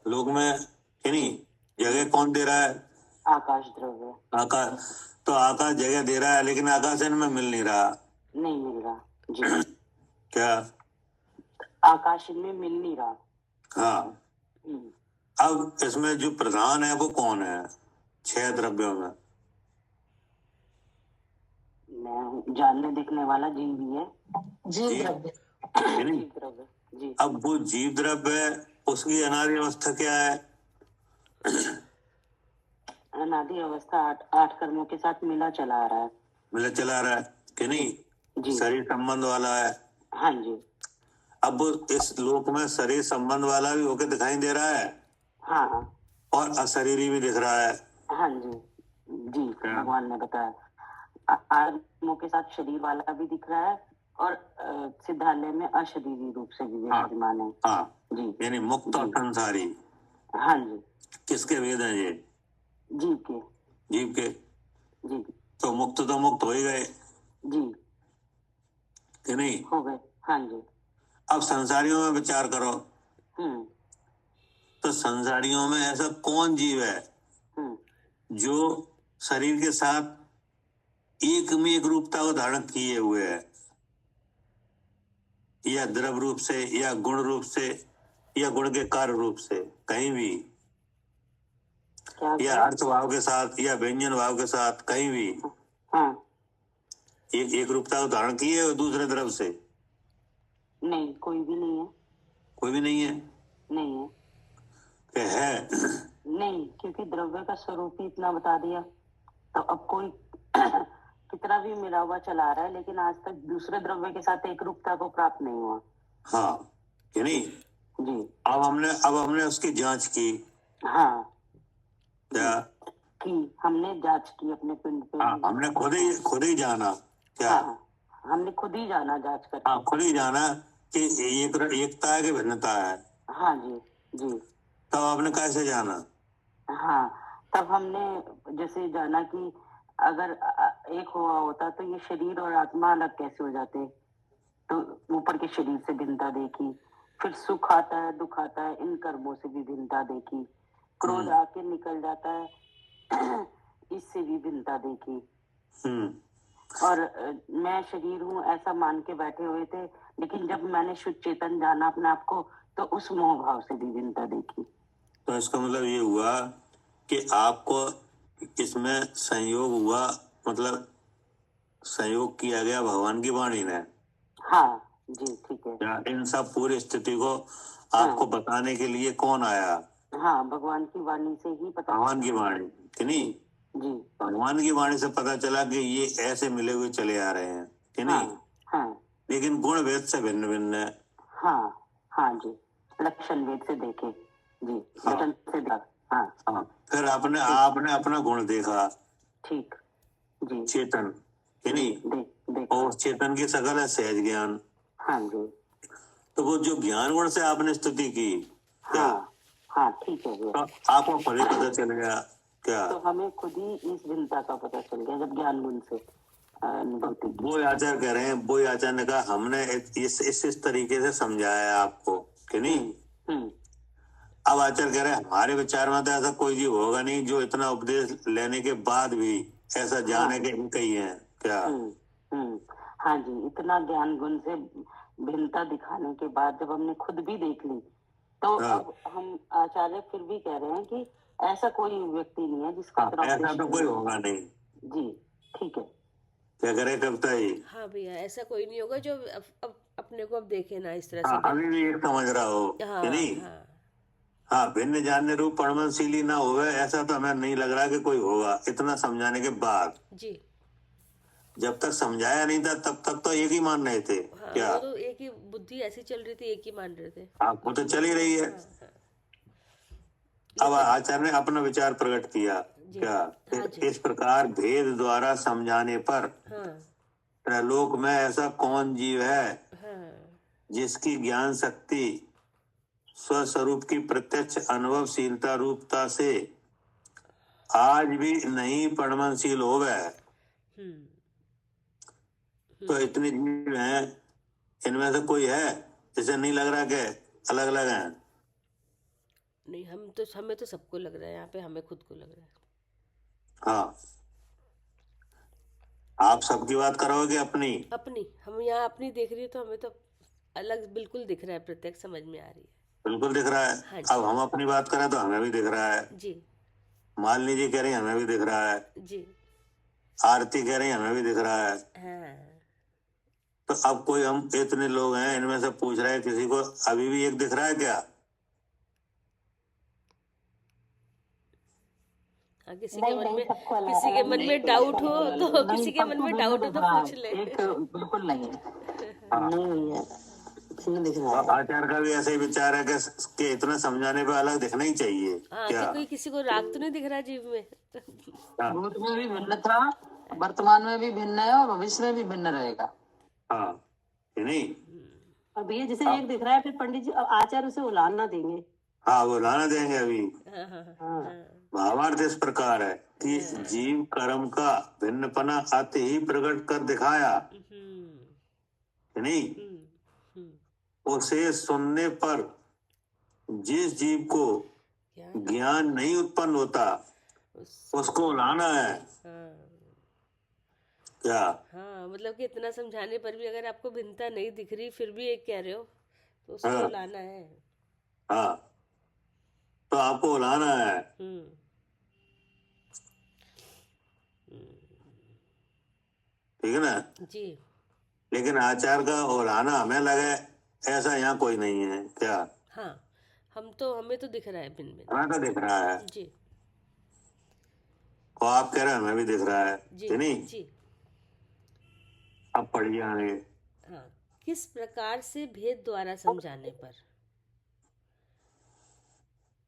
लोक में, कि नहीं? जगह कौन दे रहा है? आकाश द्रव्य। आकाश, तो आकाश जगह दे रहा है, लेकिन आकाश इनमें मिल नहीं रहा। नहीं मिल रहा, जी। क्या? आकाश में मिल नहीं रहा। हाँ, अब इसमें जो प्रधान है वो कौन है? 6 द्रव्यों में? मैं जानने दिखने वाला जीव ही है। जीव जी। द्रव्य। है नहीं? जीव द्रव्य जी। अब वो जीव द्रव्य है, उसकी अनादि अवस्था क्या है? अनादि अवस्था आठ कर्मों के साथ मिला चला आ रहा है। मिला चला रहा है कि नहीं? जी। शरीर संबंध वाला है। हाँ जी। अब वो इस लोक में शरीर संबंध वाला भी होके दिखाई दे रहा है हाँ हाँ और अशरीरी भी दिख रहा है। हाँ जी जी। क्या? भगवान ने बताया आठ कर्मों के साथ शरीर वाला भी दिख रहा है और सिद्धालय में अशरीरी रूप से भी विराजमान है। हाँ जी यानी मुक्त और जी। संसारी हाँ जी। किसके वेद हैं ये? जीव के। जीव के। जी तो मुक्त हो ही गए जी कि नहीं? हो गए। हाँ जी। अब संसारियों में विचार करो हम्म तो संसारियों में ऐसा कौन जीव है हम्म जो शरीर के साथ एक रूपता को धारण किए हुए है, या द्रव रूप से या गुण रूप से या गुण के कार्य रूप से, कहीं भी, क्या या अर्थ भाव के साथ या व्यंजन भाव के साथ, कहीं भी हाँ एक रूपता को धारण किए हुए दूसरे द्रव से? नहीं, कोई भी नहीं है। कोई भी नहीं है। नहीं है। कि है? नहीं, क्योंकि द्रव्य का स्वरूप ही इतना बता दिया। तो अब कोई कितना भी मिला हुआ चला रहा है लेकिन आज तक दूसरे द्रव्य के साथ एक रूपता को प्राप्त नहीं हुआ। हाँ कि नहीं? जी अब हमने उसकी जांच की। हाँ क्या कि हमने जांच की अपने पिंड पे। हाँ, हमने खुद ही जाना। क्या? हाँ, हमने खुद ही जाना जांच करके। हाँ, खुद ही जाना कि एकता है कि भिन्नता है। हाँ जी जी। तब आपने कैसे जाना? हाँ, तब हमने जैसे जाना कि अगर एक हुआ होता तो ये शरीर और आत्मा अलग कैसे हो जाते। तो ऊपर के शरीर से भिन्नता देखी, फिर सुख आता है दुख आता है, इन कर्मों से भी भिन्नता देखी, क्रोध आके निकल जाता है इससे भी भिन्नता देखी। और मैं शरीर हूँ ऐसा मान के बैठे हुए थे, लेकिन जब मैंने शुद्ध चेतन जाना अपने आप को तो उस मोह भाव से भी भिन्नता देखी। तो इसका मतलब ये हुआ कि आपको इसमें संयोग हुआ, मतलब संयोग किया गया भगवान की वाणी ने। हाँ जी ठीक है। या इन सब पूरी स्थिति को आपको बताने के लिए कौन आया? हाँ, भगवान की वाणी से ही पता। भगवान की वाणी कि नहीं? जी भगवान की वाणी से पता चला कि ये ऐसे मिले हुए चले आ रहे हैं कि नहीं? हाँ लेकिन गुण भेद से भिन्न भिन्न है। हाँ हाँ जी, लक्षण भेद से देखे जी। हाँ। लक्षण से देखा। हाँ हाँ, फिर आपने अपना गुण देखा, ठीक जी। चेतन कि नहीं? देखा। और चेतन की सकल है सहज ज्ञान। हाँ जी। तो वो जो ज्ञान गुण से आपने स्तुति की, क्या हाँ ठीक है। तो आपको खुद ही पता चल गया? क्या तो हमें खुद ही इस भिन्नता का पता चल गया जब ज्ञान गुण से अनुभूति की। वो आचार्य कह रहे हैं, वो आचार्य ने कहा हमने इस तरीके से समझाया आपको कि नहीं? अब आचार्य कह रहे हैं हमारे विचार में तो ऐसा कोई जीव होगा नहीं जो इतना उपदेश लेने के बाद भी ऐसा जाने के ही कही है। क्या हाँ जी, इतना ज्ञान गुण से भिन्नता दिखाने के बाद जब हमने खुद भी देख ली तो अब हम आचार्य फिर भी कह रहे हैं कि ऐसा कोई व्यक्ति नहीं है जिसका ऐसा तो कोई होगा नहीं। जी ठीक है। क्या करे कविता ही? हाँ भैया, ऐसा कोई नहीं होगा जो अब अपने को अब देखे ना इस तरह हाँ, से। अभी भी एक समझ रहा हो कि नहीं? हाँ, भिन्न जानने रूप परमशीली ना होवे ऐसा तो हमें नहीं लग रहा कि कोई होगा इतना समझाने के बाद। जी जब तक समझाया नहीं था तब तक तो एक ही मान रहे थे। हाँ, क्या वो तो एक ही बुद्धि ऐसी चल रही थी, एक ही मान रहे थे। आपको तो चल ही रही है। अब आचार्य ने अपना विचार प्रकट किया। क्या इस प्रकार भेद द्वारा समझाने पर त्रैलोक में ऐसा कौन जीव है जिसकी ज्ञान शक्ति स्वस्वरूप की प्रत्यक्ष अनुभवशीलता रूपता से आज भी नहीं परिणमशील हो गए? तो इतने जीव हैं, इनमें से कोई है जिसे नहीं लग रहा कि अलग अलग हैं? नहीं, हमें तो सबको लग रहा है, यहाँ पे हमें खुद को लग रहा है। हाँ, आप सबकी बात करोगे अपनी हम यहाँ अपनी देख रही है तो हमें तो अलग बिल्कुल दिख रहा है, प्रत्यक्ष समझ में आ रही है। बिल्कुल दिख रहा है। हाँ जी। अब हम अपनी बात करें तो हमें भी दिख रहा है। जी मालिनी जी कह रही हमें भी दिख रहा है, जी। आरती कह रही हमें भी दिख रहा है। हाँ तो अब कोई, हम इतने लोग हैं, इनमें से पूछ रहे हैं किसी को अभी भी एक दिख रहा है क्या? हाँ, किसी के नहीं मन नहीं, में सबको अलग किसी के अलग मन नहीं, में डाउट हो सबको तो अलग। किसी के मन में डाउट हो तो पूछ ले। एक बिल्कुल नहीं है। नहीं भैया, भिन्न दिख रहा तो है। आचार्य का भी ऐसे ही विचार है कि इतना समझाने पे अलग दिखना ही चाहिए हाँ, क्या? कि कोई किसी को राग तो नहीं दिख रहा जीव में। हाँ, भूत में भी भिन्न था, वर्तमान में भी भिन्न है और भविष्य में भी भिन्न रहेगा। हाँ, कि नहीं? और भैया जैसे एक दिख रहा है, फिर पंडित जी आचार्य उसे उलान ना देंगे। हाँ, वो लाना देंगे अभी। हाँ हाँ हाँ। हाँ। भावार्थ इस प्रकार है कि जीव कर्म का भिन्नपना अति ही प्रकट कर दिखाया, कि नहीं? उसे सुनने पर जिस जीव को ज्ञान नहीं उत्पन्न होता उसको लाना है हाँ क्या? हाँ, मतलब कि इतना समझाने पर भी अगर आपको भिन्नता नहीं दिख रही फिर भी एक कह रहे हो तो उसको हाँ। लाना है। हाँ, तो आपको लाना है। ठीक है ना? जी। लेकिन आचार का ओलाना हमें लगे ऐसा यहाँ कोई नहीं है क्या? हाँ, हमें तो दिख रहा है भिन्न भिन्न। हमें तो दिख रहा है, जी और आप कह रहे हैं हमें भी दिख रहा है, जी कि नहीं? जी। अब पढ़िए आगे। हाँ, किस प्रकार से भेद द्वारा समझाने पर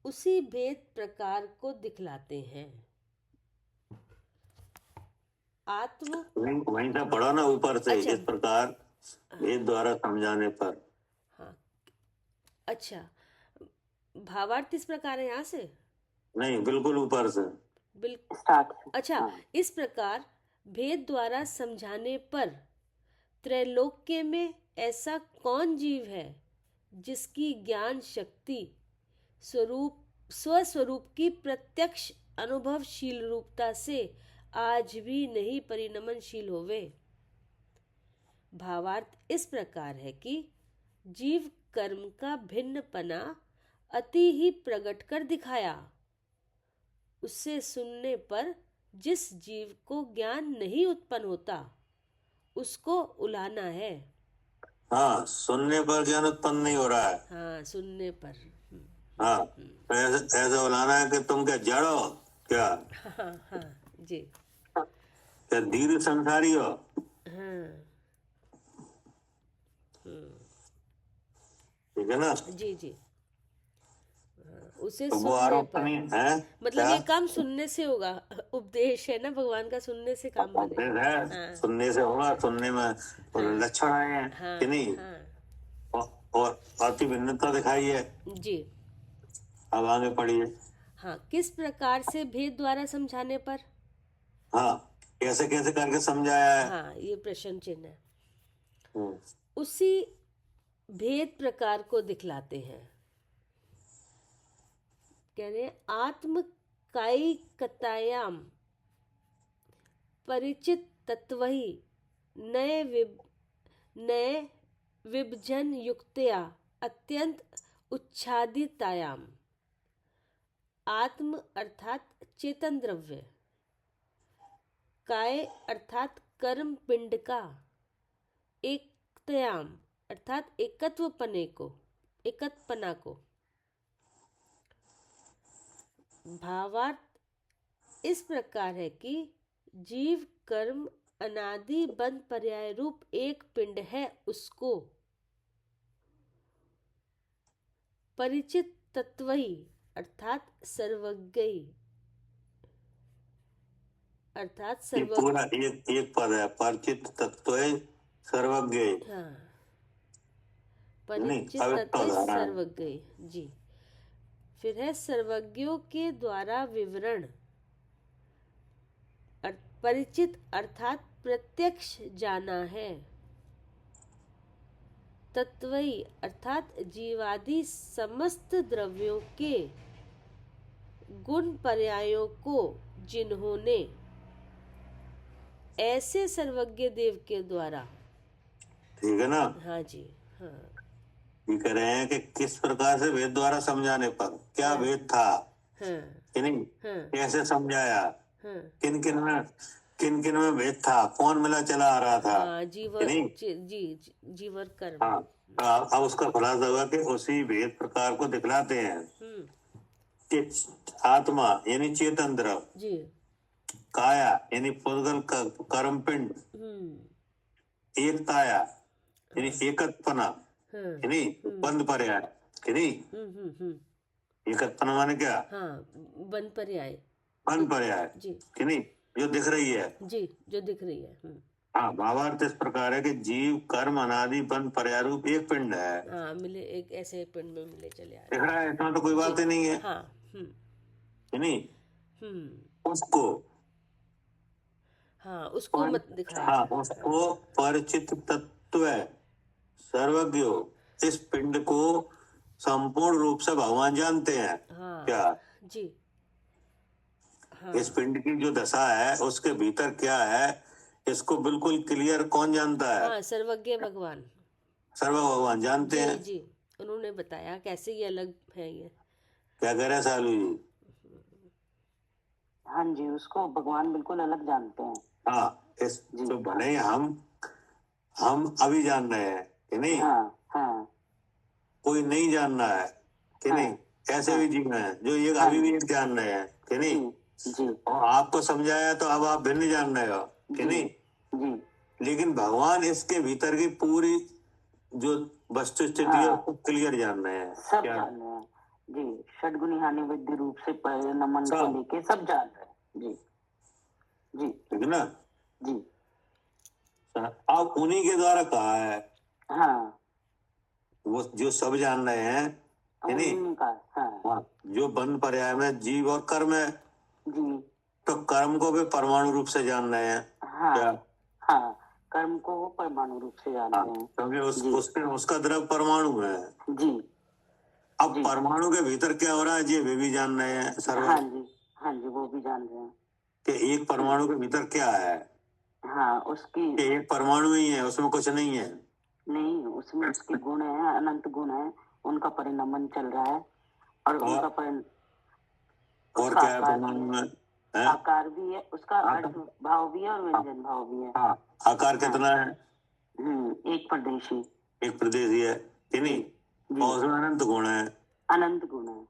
उसी भेद प्रकार को दिखलाते हैं। आत्म वहीं से पढ़ो ना ऊपर से। अच्छा। इस प्रकार भेद द्वारा समझाने पर। हाँ, अच्छा, भावार्थ इस प्रकार है यहाँ से। नहीं, बिल्कुल ऊपर से। बिल्कुल। स्टार्ट। अच्छा, इस प्रकार भेद द्वारा समझाने पर त्रैलोक्य में ऐसा कौन जीव है जिसकी ज्ञान शक्ति स्वस्वरूप की प्रत्यक्ष अनुभवशील रूपता से आज भी नहीं परिणमनशील होवे। भावार्थ इस प्रकार है कि जीव कर्म का भिन्नपना अति ही प्रकट कर दिखाया। उससे सुनने पर जिस जीव को ज्ञान नहीं उत्पन्न होता उसको उलाना है। हाँ, सुनने पर ज्ञान उत्पन्न नहीं हो रहा है। हाँ, सुनने पर। हाँ, तो ऐसा उलाना है कि तुम क्या जड़ हो क्या? हाँ हाँ जी। क्या दीर्घ संसारी हो? हाँ ठीक है ना? जी जी। उसे तो वो सुनने आरोप पर नहीं है मतलब क्या? ये काम सुनने से होगा। उपदेश है ना भगवान का, सुनने से काम बनेगा। उपदेश है, हाँ। सुनने से होगा। सुनने में लक्षण आए हैं, हाँ कि नहीं? हाँ और अति भिन्नता दिखाई है। जी। अब आगे पढ़िए। हाँ, किस प्रकार से भेद द्वारा समझाने पर। हाँ, कैसे कैसे करके समझाया है। हाँ, ये प्रश्न चिन्ह है। हम्म, उसी भेद प्रकार को दिखलाते हैं। कह रहे आत्म कायिकतायाम परिचित तत्वहि नए विभजन युक्तया अत्यंत उच्छादितायाम। आत्म अर्थात चेतन द्रव्य, काय अर्थात कर्म पिंड का, एकतयाम अर्थात एकत्वपना को। भावार्थ इस प्रकार है कि जीव कर्म अनादि बंध पर्याय रूप एक पिंड है, उसको परिचित तत्वहि अर्थात सर्वज्ञ अर्थात ये पूरा एक पद है, परिचित तत्व सर्वज्ञ। हाँ, नहीं, परिचित अब तत्व तो सर्वज्ञ जी। फिर है सर्वज्ञों के द्वारा विवरण। परिचित अर्थात प्रत्यक्ष जाना है। तत्वई अर्थात जीवादि समस्त द्रव्यों के गुण पर्यायों को जिन्होंने ऐसे सर्वज्ञ देव के द्वारा। ठीक है ना? हाँ जी। हाँ ये कह रहे हैं कि किस प्रकार से वेद द्वारा समझाने पर क्या वेद था हाँ कि नहीं, हाँ कैसे समझाया, हाँ किन किन में भेद था, कौन मिला चला आ रहा था, हाँ जीव कि नहीं। जीव और कर्म। हाँ, अब उसका खुलासा हुआ कि उसी भेद प्रकार को दिखलाते हैं कि आत्मा यानी चेतन द्रव, जी काया यानी पुद्गल कर्म पिंड, एकताया यानी एकत्पना, हाँ कि नहीं, बंद पर्याय, कि नहीं, एकत्पना माने क्या, हाँ बन पर्याय बंद पर्याय, जी कि नहीं, जो दिख रही है। जी जो दिख रही है। हाँ, भावार्थ इस प्रकार है कि जीव कर्म अनादि बंद पर्याय रूप एक पिंड है। हाँ मिले एक ऐसे पिंड में मिले चले आ दिख रहे रहा है, इसमें तो कोई बात ही नहीं है, हाँ कि नहीं। उसको हाँ उसको मत दिखाया। हाँ, उसको परिचित तत्व सर्वज्ञ इस पिंड को संपूर्ण रूप से भगवान जानते हैं। हाँ क्या जी हाँ इस पिंड की जो दशा है उसके भीतर क्या है, इसको बिल्कुल क्लियर कौन जानता है, हाँ सर्वज्ञ भगवान सर्व भगवान जानते जी हैं। जी उन्होंने बताया कैसे ये अलग है ये। क्या कह रहे हैं सालू जी। हाँ जी, उसको भगवान बिल्कुल अलग जानते हैं। हाँ, इस तो भले ही हम अभी जान रहे हैं, कि नहीं, हाँ हाँ कोई नहीं जान रहा है, कि हाँ, नहीं, ऐसे भी जीव हैं जो ये हाँ, अभी भी एक जान रहे हैं, कि नहीं, जी और आपको समझाया तो अब आप भिन्न जान रहे हो, कि जी, नहीं, जी लेकिन भगवान इसके भीतर की पूरी जो वस्तु स्थिति है हाँ, उसको क्लियर जान रहे हैं। सब क्या जान रहे हैं जी, षडगुणी हानि विधि रूप से नमन को सब। लेके सब जान रहे हैं जी जी ठीक है ना। जी अब उन्हीं के द्वारा कहा है, हाँ, वो जो सब जान रहे हैं, कि नहीं, उनका हाँ हाँ, जो बंद पर्याय में जीव और कर्म है, जी तो कर्म को भी परमाणु रूप से जान रहे हैं। हाँ क्या हाँ, कर्म को वो परमाणु रूप से जानते हाँ, हैं क्योंकि उसका द्रव परमाणु है। जी। अब परमाणु के भीतर क्या हो रहा है ये वे भी जान रहे हैं सर्व, हाँ जी हाँ जी, वो भी जान रहे हैं कि एक परमाणु के भीतर क्या है, हाँ, उसकी कि एक परमाणु ही है, उसमें कुछ नहीं है। नहीं, उसमें उसके गुण है, अनंत गुण है, उनका परिणमन चल रहा है और उनका और क्या है परमाणु में, है? आकार भी है, उसका अर्थ भाव भी है और व्यंजन भाव भी है। हाँ, आकार कितना है, एक प्रदेशी, एक प्रदेशी है, कि नहीं, और उसमें अनंत गुण है, अनंत गुण है,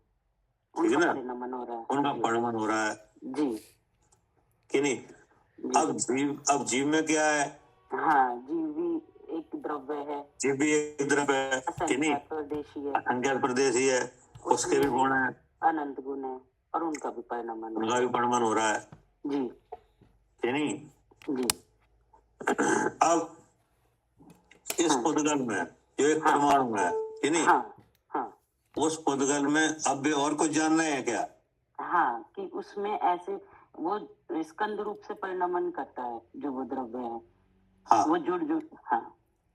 ठीक है उनका ना, परिणमन हो रहा है, उनका परिणमन हो रहा है, जी, कि नहीं। अब जीव में क्या है, हाँ, जीव भी एक द्रव्य है, जीव भी एक द्रव्य है, कि नहीं, असंख्यात प्रदेशी है, असंख्यात प्रदेशी है, उसके भी गुण है, अनंत गुण है और उनका भी परिणमन हो रहा है जी, कि नहीं। जी अब इस पुद्गल में जो एक परमाणु है, कि नहीं, हाँ, उस पुद्गल में अब भी और कुछ जानना है क्या, हाँ, कि उसमें ऐसे वो स्कंद रूप से परिणमन करता है जो वो द्रव्य है, हाँ, वो जुड़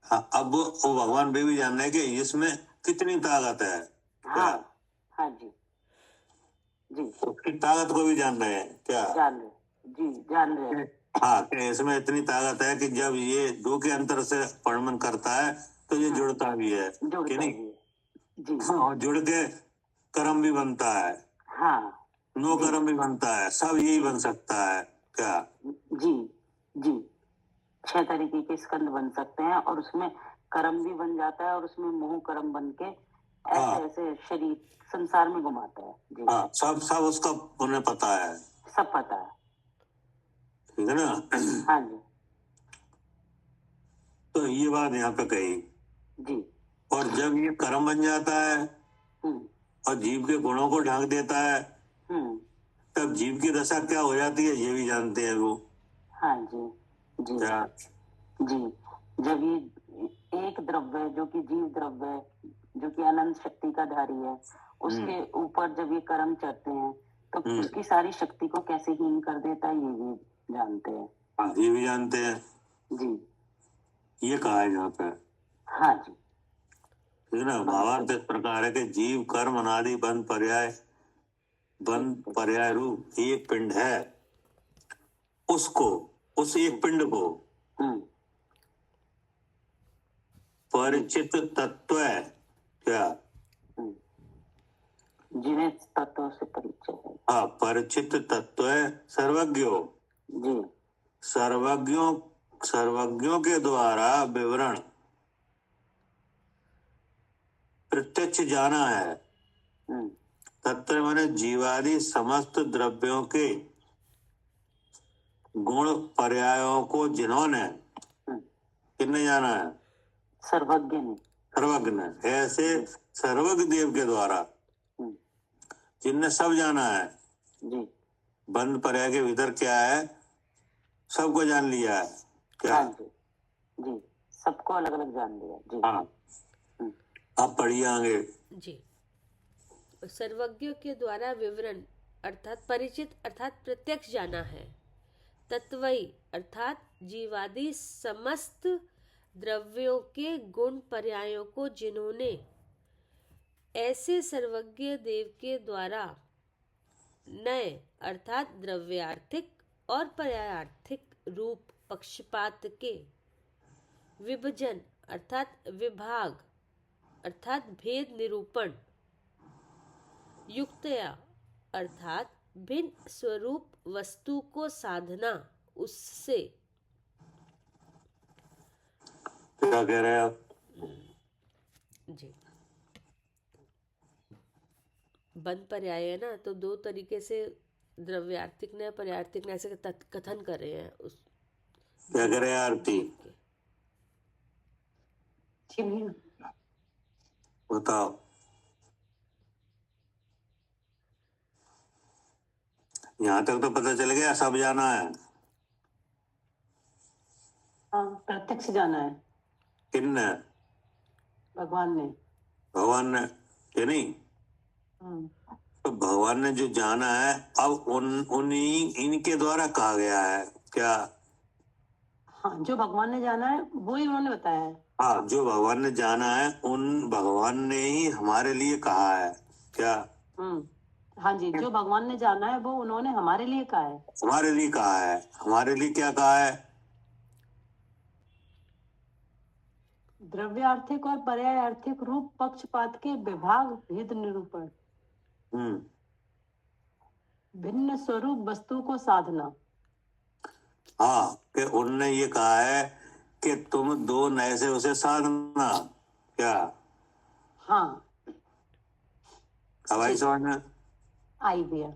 हाँ, अब वो भगवान भी जानना है कि इसमें कितनी ताकत है, हाँ हाँ जी जी, उसकी ताकत को भी जान रहे हैं क्या, जान रहे हैं हाँ, कि इसमें इतनी ताकत है कि जब ये दो के अंतर से परिणमन करता है तो ये जुड़ता भी है, कि नहीं, जी, और जुड़ के कर्म भी बनता है, हाँ, नो कर्म भी बनता है, सब यही बन सकता है क्या, जी जी, 6 तरीके के स्कंद बन सकते हैं और उसमें कर्म भी बन जाता है और उसमें मोह कर्म बन के ऐसे ऐसे शरीर संसार में घुमाता है जी, हाँ, सब उसका उन्हें पता है, सब पता है, ठीक है ना। हाँ जी तो ये बात यहाँ पे कही जी, और जब ये कर्म बन जाता है और जीव के गुणों को ढांक देता है तब जीव की दशा क्या हो जाती है ये भी जानते हैं वो, हाँ जी जी क्या जी, जब ये एक द्रव्य जो कि जीव द्रव्य है, जो कि अनंत शक्ति का धारी है, उसके ऊपर जब ये कर्म चढ़ते हैं तो उसकी सारी शक्ति को कैसे हीन कर देता है ये भी जानते हैं, हाँ, ये भी जानते हैं जी, ये कहा है यहाँ पे, हाँ जी, ठीक है ना। भावार्थ इस प्रकार है कि जीव कर्म अनादि बंद पर्याय रूप एक पिंड है, उसको उस एक पिंड को परिचित तत्व है क्या, जिन्हें तत्वों से परिचय है, हाँ, परिचित तत्व है सर्वज्ञो। जी सर्वज्ञों के द्वारा विवरण प्रत्यक्ष जाना है। हम्म, तत्व माने जीवादि समस्त द्रव्यों के गुण पर्यायों को जिन्होंने, किसने जाना है? सर्वज्ञ ने। सर्वज्ञ ने। ऐसे सर्वज्ञ देव के द्वारा हम्म, जिनने सब जाना है। जी बंद पर्याय के भीतर क्या है? सबको जान लिया है क्या? हाँ जी जी, सबको अलग अलग जान लिया जी। हाँ, आप पढ़िए आगे। जी। सर्वज्ञों के द्वारा विवरण अर्थात परिचित अर्थात प्रत्यक्ष जाना है। तत्वई अर्थात जीवादि समस्त द्रव्यों के गुण पर्यायों को जिन्होंने, ऐसे सर्वज्ञ देव के द्वारा नए अर्थात द्रव्यार्थिक और पर्यायार्थिक रूप पक्षपात के विभजन अर्थात विभाग अर्थात भेद निरूपण, युक्तया अर्थात भिन्न स्वरूप वस्तु को साधना, उससे। क्या कह रहे हैं आप? जी, बंद पर्याय है ना, तो दो तरीके से द्रव्यार्थिक ने पर्यायार्थिक ने ऐसे कथन कर रहे हैं उस क्या कह रहे हैं आरती? जी भैया। बताओ। यहाँ तक तो पता चल गया सब जाना है। हाँ, प्रत्यक्ष जाना है किसने? भगवान ने। भगवान ने कि नहीं? हम्म, तो भगवान ने जो जाना है अब उन्हीं इनके द्वारा कहा गया है क्या? हाँ, जो भगवान ने जाना है वो ही उन्होंने बताया है। हाँ, जो भगवान ने जाना है उन भगवान ने ही हमारे लिए कहा है क्या? हाँ जी, जो भगवान ने जाना है वो उन्होंने हमारे लिए कहा है। हमारे लिए कहा है। हमारे लिए क्या कहा है? द्रव्यार्थिक और पर्यायार्थिक रूप पक्षपात के विभाग भेद निरूपण, भिन्न स्वरूप वस्तु को साधना। हाँ, कि उनने ये कहा है कि तुम दो नए से उसे साधना क्या? हाँ, अब आई समझ में? आई भैया।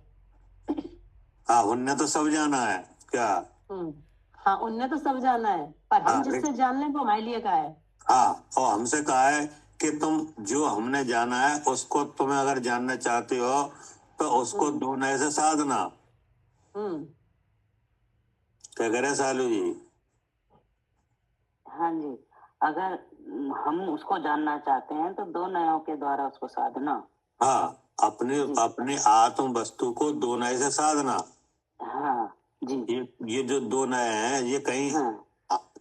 हाँ, उनने तो सब जाना है क्या? हाँ, उनने तो सब जाना है, पर हम हाँ, जिससे जान लें वो हमारे लिए कहा है। हाँ, और हमसे कहा है कि तुम जो हमने जाना है उसको तुम्हें अगर जानना चाहते हो तो उसको दो नए से साधना। क्या करे सालू जी? हाँ जी, अगर हम उसको जानना चाहते हैं तो दो नयों के द्वारा उसको साधना। हाँ, अपने आत्म वस्तु को दो नए से साधना। हाँ जी, ये जो दो नए हैं ये कहीं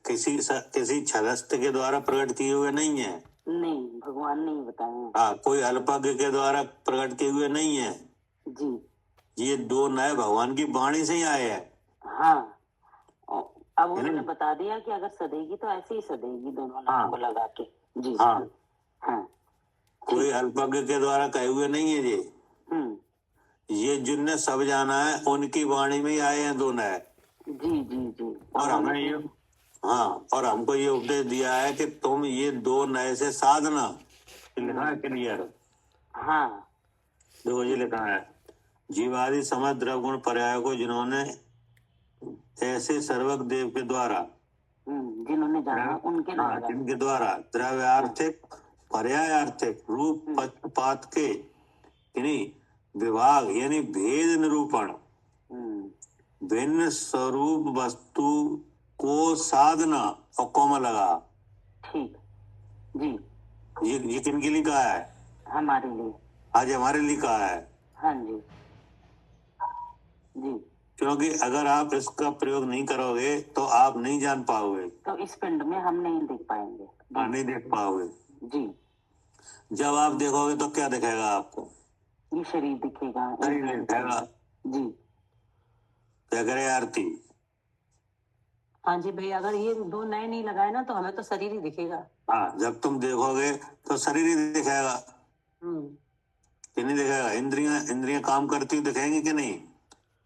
किसी छलस्त के द्वारा प्रकट किए हुए नहीं है। नहीं, भगवान ने ही बताए। हाँ, कोई अल्पज्ञ के द्वारा प्रकट किए हुए नहीं है जी, ये दो नए भगवान की वाणी से ही आए हैं। हाँ, अब उन्होंने बता दिया कि अगर सदेगी तो ऐसे ही सदेगी दोनों नाम को लगा के। जी हाँ, हाँ, कोई अल्पज्ञ के द्वारा कहे हुए नहीं है ये जिनने सब जाना है उनकी वाणी में ही आए हैं दो नए। जी जी जी, और हमें ये और हमको ये उपदेश दिया है कि तुम ये दो नए से साधना। लिखा है क्लियर? हाँ, देखो ये लिखा है, जीवादि समस्त द्रव गुण पर्याय को जिन्होंने ऐसे सर्वज्ञ देव के द्वारा, जिन्होंने जाना उनके द्वारा, जिनके द्वारा द्रव्यार्थिक पर्यायार्थिक रूप पक्षपात के यानी विभाग यानी भेद निरूपण, भिन्न स्वरूप वस्तु को साधना और कोमा लगा। ठीक जी, ये किनके लिए कहा है? हमारे लिए। आज हमारे लिए कहा है। हाँ जी जी, क्योंकि अगर आप इसका प्रयोग नहीं करोगे तो आप नहीं जान पाओगे। तो इस पिंड में हम नहीं देख पाएंगे। नहीं देख पाओगे जी, जब आप देखोगे तो क्या दिखेगा आपको? ये शरीर दिखेगा। शरीर दिखेगा जी, क्या करे आरती? हाँ जी भैया, अगर ये दो नए नहीं लगाए ना तो हमें तो शरीर ही दिखेगा। हाँ, जब तुम देखोगे तो शरीर ही दिखेगा। कि नहीं दिखेगा? इंद्रियां इंद्रियां काम करती हुई दिखेंगी कि नहीं?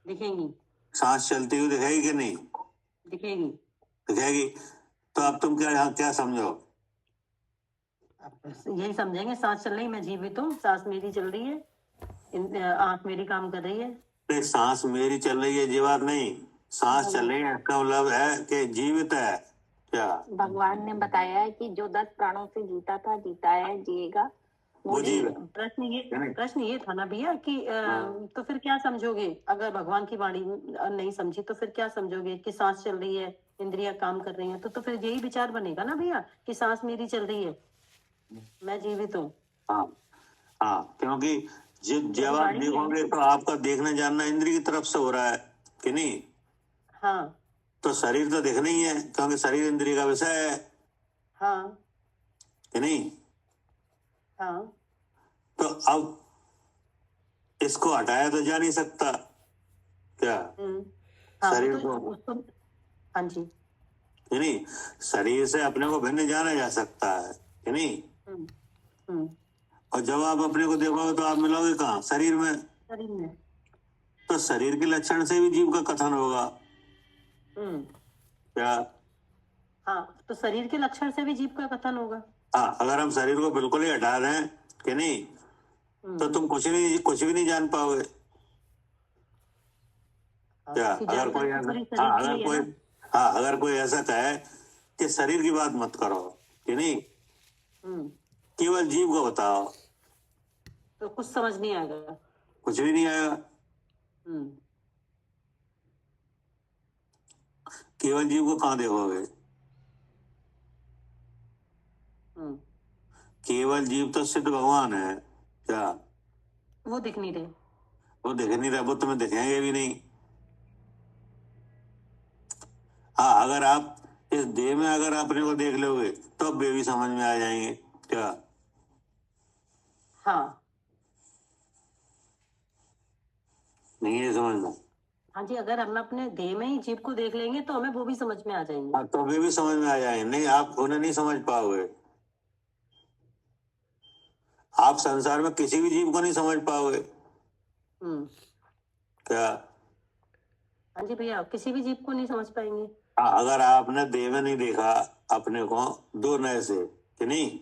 दिखेंगी, सांस चलती हुई दिखेगी कि नहीं? दिखेगी। दिखेगी। तो अब तुम क्या समझो? अब यही समझेंगे, सांस चल रही, मैं जीवित हूँ, सांस मेरी चल रही है, आंख मेरी काम कर रही है। नहीं, सांस मेरी चल रही है ये बात नहीं, सांस चल रही है इसका मतलब है कि जीवित है क्या? भगवान ने बताया है कि जो 10 प्राणों से जीता था, जीता है, जिएगा, वो जीव है। प्रश्न ये था ना भैया कि तो फिर क्या समझोगे? अगर भगवान की वाणी नहीं समझी तो फिर क्या समझोगे कि सांस चल रही है, इंद्रियां काम कर रही हैं, तो फिर यही विचार बनेगा ना भैया कि सांस मेरी चल रही है, मैं जीवित हूँ। हाँ हाँ, क्योंकि जब आप देखोगे तो आपका देखना जानना इंद्रिय की तरफ से हो रहा है कि नहीं? हाँ तो शरीर तो दिखना ही है, क्योंकि शरीर इंद्रिय का विषय है हाँ कि नहीं? हाँ। तो अब इसको हटाया तो जा नहीं सकता क्या? हाँ, शरीर तो को उसको, हाँ जी, कि नहीं? शरीर से अपने को भिन्न जाना जा सकता है कि नहीं? और जब आप अपने को देखोगे तो आप मिलोगे कहाँ? शरीर में। शरीर में। तो शरीर के लक्षण से भी जीव का कथन होगा क्या? हाँ, तो शरीर के लक्षण से भी जीव का कथन होगा। हाँ, अगर हम शरीर को बिल्कुल ही हटा दें कि नहीं, तो तुम कुछ भी नहीं जान पाओगे क्या? अगर कोई ऐसा कहे कि शरीर की बात मत करो कि नहीं, केवल जीव को बताओ, तो कुछ समझ नहीं आएगा, कुछ भी नहीं आएगा। केवल जीव को कहाँ देखोगे? केवल जीव तो सिद्ध भगवान है क्या? वो दिख नहीं रहे। वो दिख नहीं रहा, वो तुम्हें दिखेंगे भी नहीं। हाँ, अगर आप इस देह में अगर अपने को देख लोगे तो वे भी समझ में आ जाएंगे क्या? हाँ नहीं है समझना? हाँ जी, अगर हम अपने देह में ही जीव को देख लेंगे तो हमें वो भी समझ में आ जाएंगे। हाँ, तो वे भी समझ में आ जाएंगे। नहीं, आप उन्हें नहीं समझ पाओगे। आप संसार में किसी भी जीव को नहीं समझ पाओगे क्या? हाँ जी भैया, किसी भी जीव को नहीं समझ पाएंगे। हाँ, अगर आपने देह में नहीं देखा अपने को दो नए से कि नहीं,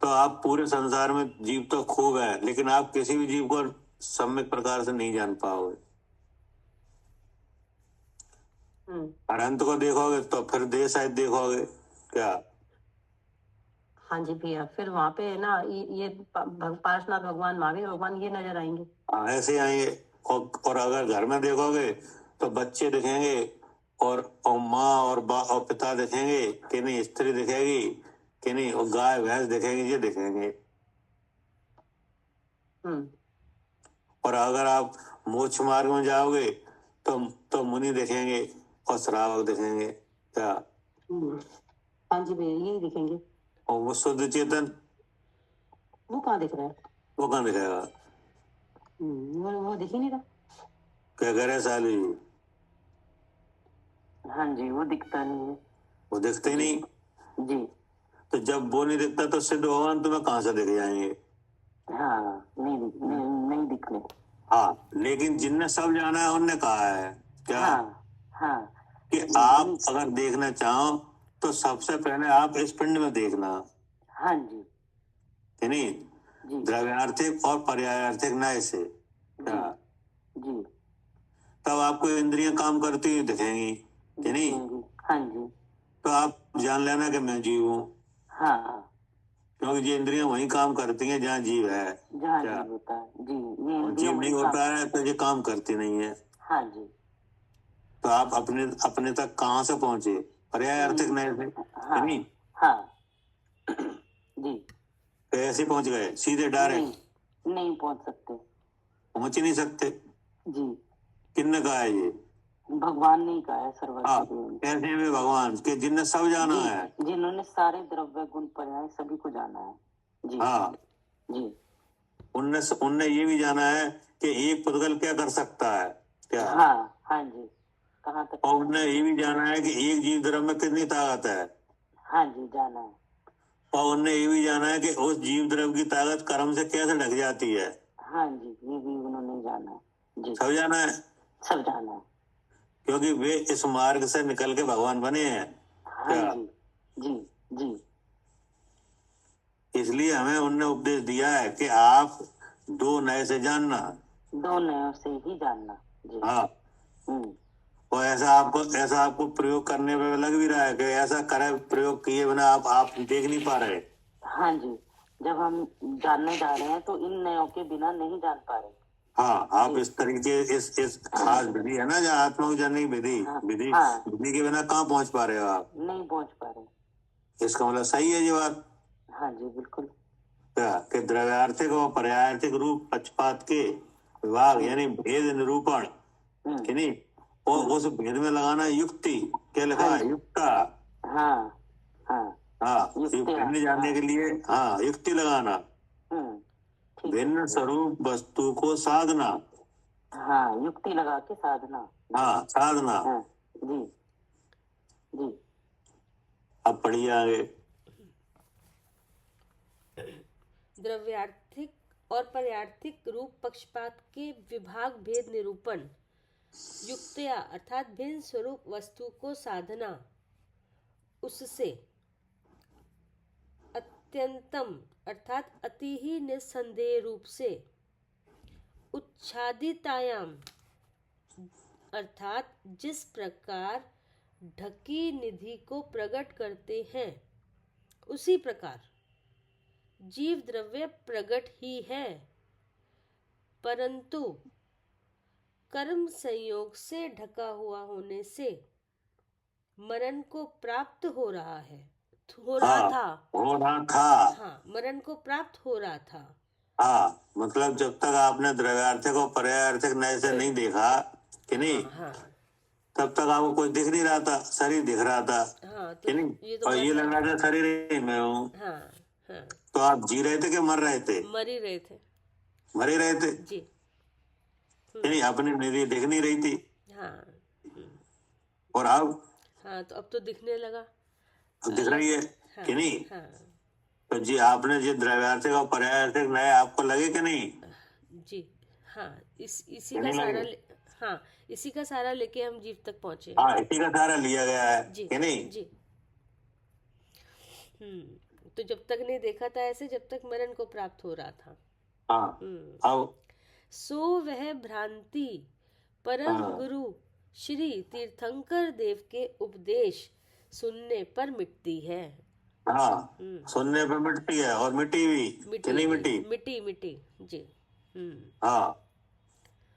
तो आप पूरे संसार में जीव तो खूब है, लेकिन आप किसी भी जीव को सम्यक प्रकार से नहीं जान पाओगे। अनंत को देखोगे तो फिर देह शायद देखोगे क्या? हाँ जी भैया, फिर वहां पे ना ये पार्श्वनाथ भगवान, महावीर भगवान, ये नजर आएंगे। हाँ, ऐसे आएंगे। और अगर घर में देखोगे तो बच्चे दिखेंगे और माँ और पिता दिखेंगे कि नहीं, स्त्री दिखेगी कि नहीं, और गाय भैंस दिखेंगे, ये दिखेंगे। और अगर आप मोक्ष मार्ग में जाओगे तो मुनि दिखेंगे और श्रावक दिखेंगे क्या? हाँ जी भैया, यही दिखेंगे। और वो शुद्ध चेतन, वो कहाँ दिख रहा है? वो कहाँ दिखेगा? वो दिख ही नहीं रहा। क्या कह रहे साली जी? हाँ जी, वो दिखता नहीं है। वो दिखते ही नहीं जी। तो जब वो नहीं दिखता तो सिद्ध भगवान तुम्हें कहाँ से दिख जाएंगे? हाँ, नहीं दिखने। हाँ, लेकिन जिनने सब जाना है उनने कहा है क्या? हाँ कि आप अगर देखना चाहो तो सबसे पहले आप इस पिंड में देखना। हाँ जी, कि नहीं? द्रव्यार्थिक और पर्यायार्थिक न्याय से क्या? जी। तब आपको इंद्रियां काम करती हुई दिखेंगी कि नहीं? हाँ जी। तो आप जान लेना कि मैं जीव हूँ। हाँ, क्योंकि ये इंद्रियां वही काम करती हैं जहाँ जीव है। जहाँ क्या? जीव होता है जी, ये और इंद्रियों जीव नहीं में होता है तो ये काम करती नहीं है। हाँ जी। तो आप अपने तक कहाँ से पहुंचे? पर्यायार्थिक न्याय से कि नहीं? हाँ जी। तो ऐसे पहुंच गए सीधे डायरेक्ट? नहीं पहुंच सकते। पहुंच ही नहीं सकते। जी। किसने कहा है ये? भगवान ने कहा है हाँ, सर्वज्ञ। ऐसे में भगवान के जिनने सब जाना है, जिन्होंने सारे द्रव्य गुण पर्याय सभी को जाना है जी। हाँ जी। उनने ये भी जाना है कि एक पुद्गल क्या कर सकता है क्या? हाँ जी, कहाँ तक। और उनने ये भी जाना है कि एक जीव द्रव्य में कितनी ताकत है। हाँ जी, जाना है। और उनने ये भी जाना है कि उस जीव द्रव्य की ताकत कर्म से कैसे ढक जाती है। हाँ जी, ये भी उन्होंने जाना है जी, सब जाना है, सब जाना है। क्योंकि वे इस मार्ग से निकल के भगवान बने हैं। हाँ क्या? जी जी जी इसलिए हमें उनने उपदेश दिया है कि आप दो नए से जानना। दो नयों से ही जानना जी। हाँ, हम्म, और ऐसा आपको प्रयोग करने में लग भी रहा है कि ऐसा करे, प्रयोग किए बिना आप देख नहीं पा रहे। हाँ जी, जब हम जानने जा रहे हैं तो इन नयों के बिना नहीं जान पा रहे। हाँ, आप इस तरीके इस खास विधि है ना, जो आत्मा को जानने की विधि हाँ, विधि हाँ। विधि के बिना कहाँ पहुंच पा रहे हो आप। नहीं पहुंच पा रहे। इसका मतलब सही है ये बात। हाँ जी, बिल्कुल। क्या कि द्रव्यार्थिक और पर्यायार्थिक रूप पक्षपात के विभाग यानी भेद निरूपण कि नहीं, और उस भेद में लगाना युक्ति। क्या लिखा है? युक्ता। हाँ हाँ हाँ, युक्ति, भिन्न जानने के लिए हाँ युक्ति लगाना। ठीक है। भिन्न स्वरूप वस्तु को साधना। हाँ, युक्ति लगा के साधना। हाँ, साधना। हाँ, जी जी अब पढ़िए आगे। द्रव्यार्थिक और पर्यार्थिक रूप पक्षपात के विभाग भेद निरूपण, युक्तया अर्थात भिन्न स्वरूप वस्तु को साधना, उससे अत्यंतम अर्थात अति ही निस्संदेह रूप से, उच्छादितायाम अर्थात जिस प्रकार ढकी निधि को प्रकट करते हैं उसी प्रकार जीव द्रव्य प्रकट ही है, परंतु कर्म संयोग से ढका हुआ होने से मरण को प्राप्त हो रहा है, हो रहा था। हाँ, मरण को प्राप्त हो रहा था। हाँ, मतलब जब तक आपने द्रव्यार्थिक और पर्यायार्थिक नए से नहीं देखा कि नहीं, हाँ तब तक आपको कुछ दिख नहीं रहा था, शरीर दिख रहा था हाँ, कि नहीं, और ये लग रहा था शरीर ही मैं हूँ। हाँ हाँ, तो आप जी रहे थे कि मर रहे थे? मर ही रहे थे मर ही रहे थे जी। कि नहीं, अपनी निधि दिख नहीं रही थी। हाँ और अब हाँ, तो अब तो दिखने लगा, अब दिख रही है हाँ, कि नहीं। हाँ तो जी आपने जी द्रव्यार्थिक और पर्यायार्थिक नए आपको लगे कि नहीं? जी। हाँ, इसी नहीं का सारा लगे। हाँ, इसी का सारा लेके हम जीव तक पहुंचे। हाँ, इसी का सारा लिया गया है जी कि नहीं। जी। तो जब तक नहीं देखा था ऐसे, जब तक मरण को प्राप्त हो रहा था। हाँ, अब सो वह भ्रांति परम गुरु श्री तीर्थंकर देव के उपदेश सुनने पर मिटती है। हाँ, सुनने पे मिटती है, और मिटी भी कि नहीं मिटी? मिटी जी। हाँ,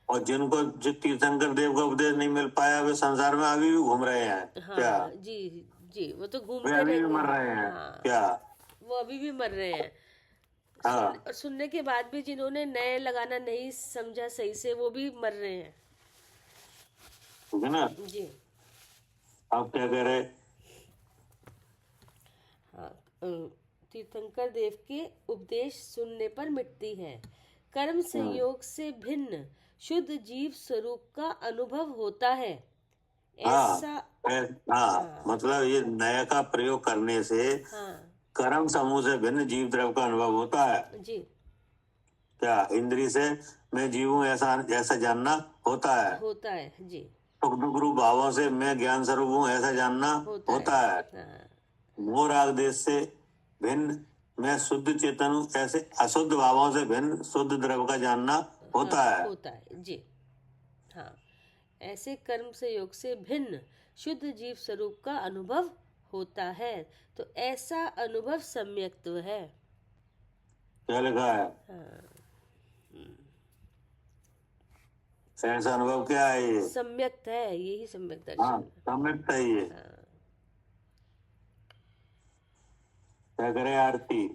और जिनको जो तीर्थंकर देव का उपदेश नहीं मिल पाया वे संसार में अभी भी घूम रहे हैं। हाँ क्या? जी जी, वो तो वे घूमते अभी भी रहेंगे। मर रहे हैं। हाँ, क्या? वो अभी भी मर रहे हैं। हाँ, और सुनने के बाद भी जिन्होंने नए लगाना नहीं समझा सही से, वो भी मर रहे हैं। ठीक है ना। जी आप क्या कह रहे? हाँ, तीर्थंकर देव के उपदेश सुनने पर मिटती है, कर्म संयोग से भिन्न शुद्ध जीव स्वरूप का अनुभव होता है। ऐसा हाँ, मतलब ये नया का प्रयोग करने से हाँ कर्म समूह से भिन्न जीव द्रव्य का अनुभव होता है। जी। क्या? इंद्रिय से मैं जीव हूँ ऐसा जानना होता है जी। सुख दुख रूप भावों से मैं ज्ञान स्वरूप हूँ ऐसा जानना होता है। हाँ, मोह राग देश से भिन्न मैं शुद्ध चेतन हूँ ऐसे अशुद्ध भावों से भिन्न शुद्ध द्रव्य का जानना होता है। जी। हाँ, ऐसे कर्म संयोग से भिन्न शुद्ध जीव स्वरूप का अनुभव होता है, तो ऐसा अनुभव सम्यक्त्व है। क्या लिखा है? हाँ, ऐसा अनुभव क्या है ये? सम्यक्त है, यही सम्यक हाँ, दर्शन। सम्यक है ये। हाँ, क्या करे आरती?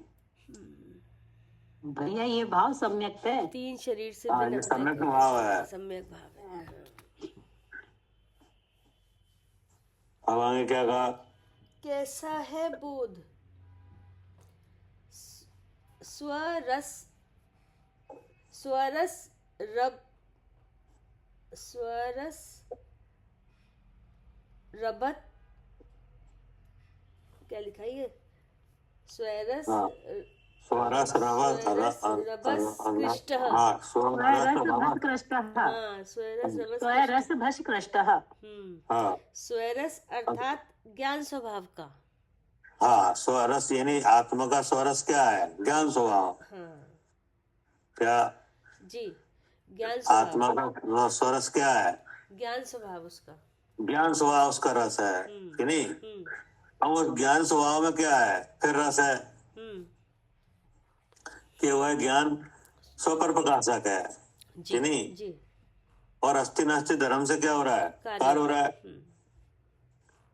भैया ये भाव सम्यक है। तीन शरीर से हाँ, भिन्न ये सम्यक भाव है। सम्यक भाव है। अब आगे क्या कहा? कैसा है बोध? स्वरस रबत, क्या लिखा है ये? स्वरस हाँ। स्वरस रवस स्वरस रवस कृष्टः। हाँ स्वरस रवस कृष्टः हाँ, स्वरस रवस स्वरस भस कृष्टः हाँ स्वरस अर्थात ज्ञान स्वभाव का। हाँ स्वरस यानी आत्मा का स्वरस क्या है? ज्ञान स्वभाव। हाँ क्या जी, ज्ञान स्वभाव। आत्मा का स्वरस क्या है? ज्ञान स्वभाव उसका। ज्ञान स्वभाव उसका रस है कि नहीं? अब वो ज्ञान स्वभाव में क्या है? फिर रस है कि वह ज्ञान स्वपर प्रकाशक है कि नहीं? जी और अस्थि नास्ति धर्म से क्या हो रहा है? कार्य कार्य हो रहा है।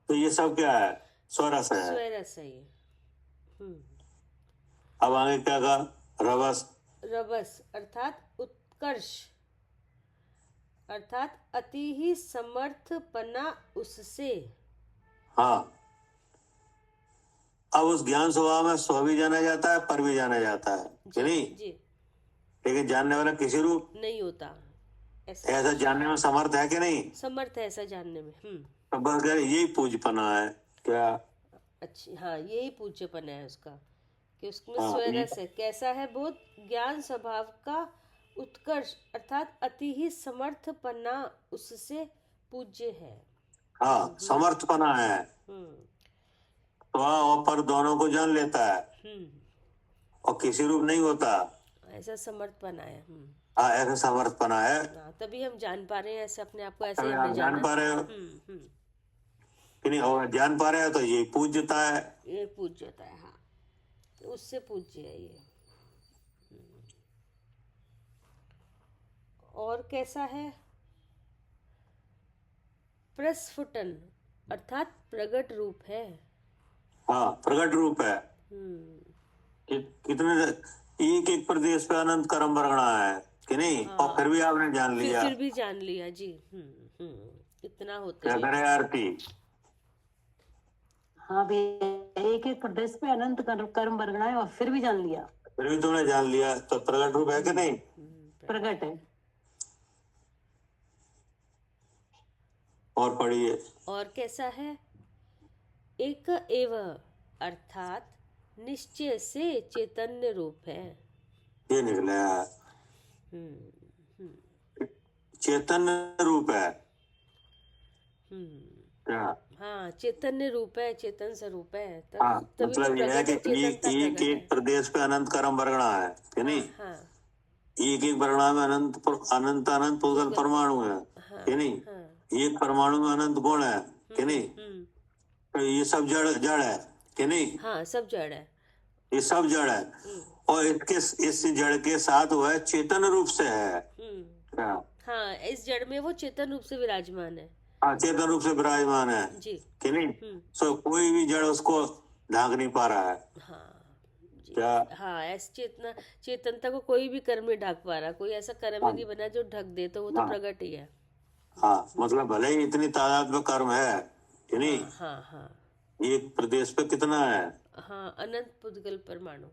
तो ये सब क्या है? स्वरस है। स्वरस है ये। अब आगे क्या कहा? रवस। रवस अर्थात उत्कर्ष, अर्थात अति ही समर्थपना उससे। हाँ अब उस ज्ञान स्वभाव में स्व भी जाना जाता है, पर भी जाना जाता है कि नहीं? जी लेकिन जानने वाला किसी रूप नहीं होता ऐसा। ऐसा जानने में समर्थ है कि नहीं? समर्थ है ऐसा जानने में। तो बस कर यही पूजपना है क्या? अच्छी, हाँ यही पूज्यपन है उसका कि उसमें हाँ, स्वरस है। कैसा है बोध? ज्ञान स्वभाव का उत्कर्ष अर्थात अति ही समर्थपना उससे पूज्य है। हाँ समर्थपना है। तो और पर दोनों को जान लेता है और किसी रूप नहीं होता। ऐसा समर्थपना है। हाँ ऐसा समर्थपना है। हाँ, तभी हम जान पा रहे हैं ऐसे अपने आप को, ऐसे तभी ही आप हमने जान जाना। पा रहे हो कि नहीं? और जान पा रहे हो तो ये पूज्यता है। ये पूज्यता है। हाँ, तो उससे पूज्य है ये। और कैसा है? प्रस्फुटन अर्थात प्रगट रूप है। हाँ प्रगट रूप है। कितने एक एक प्रदेश पे अनंत कर्म वर्णा है कि नहीं? और फिर भी आपने जान लिया। फिर भी जान लिया जी। इतना होता क्या है। करे आरती? हाँ भी एक एक प्रदेश पे अनंत कर्म वर्णा है और फिर भी जान लिया। फिर भी तुमने जान लिया तो प्रगट रूप है कि नहीं? प्रगट है। और पढ़िए। और कैसा है? एक एव अर्थात निश्चय से चैतन्य रूप है। ये निकला चैतन्य रूप है। क्या? हाँ चैतन्य रूप है, चेतन स्वरूप है। हाँ तभी मतलब यह है कि चेतनता एक प्रकट है। एक प्रदेश पे अनंत कर्म वर्णा है कि नहीं? हाँ एक एक वर्णा में अनंत अनंत अनंत पुद्गल परमाणु है कि नहीं? एक परमाणु में अनंत गुण है कि नहीं? तो ये सब जड़ जड़ है कि नहीं? हाँ सब जड़ है। ये सब जड़ है और इसके इस जड़ के साथ वह चेतन रूप से है। क्या? हाँ इस जड़ में वो चेतन रूप से विराजमान है। हाँ चेतन रूप से विराजमान है जी कि नहीं? सो कोई भी जड़ उसको ढांक नहीं पा रहा है। हाँ जी। क्या? हाँ ऐसी चेतनता को कोई भी कर्म नहीं ढक पा रहा। कोई ऐसा कर्म ही नहीं बना जो ढक दे, तो वो तो प्रगट ही है। हाँ मतलब भले ही इतनी तादाद में कर्म है कि नहीं? हाँ एक प्रदेश पे कितना है? हाँ अनंत पुद्गल परमाणु।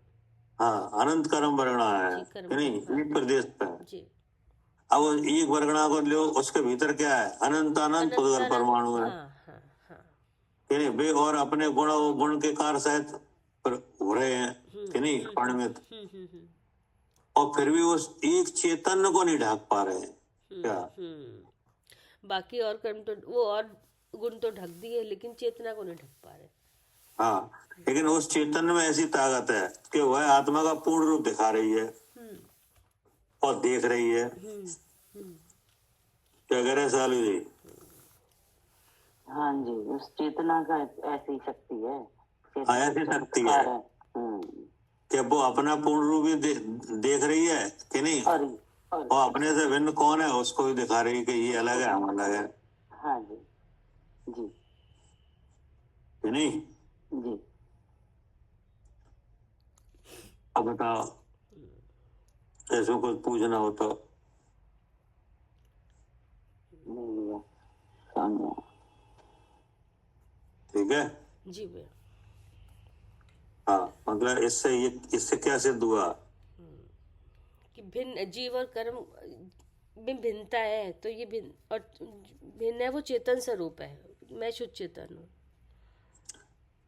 हाँ अनंत कर्म वर्णा है जी, कर्म, कि नहीं? हाँ। एक प्रदेश पे जी अब एक वर्णा को लो, उसके भीतर क्या है? अनंत अनंत पुद्गल परमाणु है हाँ कि नहीं? वे और अपने गुण वो गुण के कार सहित हो रहे हैं कि नहीं? परिणमित। और फिर भी उस एक चैतन्य को नहीं ढाक पा रहे हैं। क्या? बाकी और कर्म तो वो और गुण तो ढक दिए, लेकिन चेतना को नहीं ढक पा रहे। हाँ लेकिन उस चैतन्य में ऐसी ताकत है कि वह आत्मा का पूर्ण रूप दिखा रही है और देख रही है। क्या करे सालू जी? हाँ जी, उस चेतना का ऐसी शक्ति है। हाँ ऐसी शक्ति है कि वो अपना पूर्ण रूप ही देख रही है कि नहीं? और अपने से भिन्न कौन है उसको भी दिखा रही है कि ये अलग है, हम अलग है। हाँ जी जी कि नहीं? जी। अब बताओ ऐसे कुछ पूछना हो तो। नहीं भैया, समझ ठीक है। जी भैया। हाँ मतलब इससे क्या सिद्ध हुआ? कि भिन्न जीव और कर्म में भिन्नता है, तो ये भिन्न और भिन्न है वो चेतन स्वरूप है। मैं शुद्ध चेतन हूँ।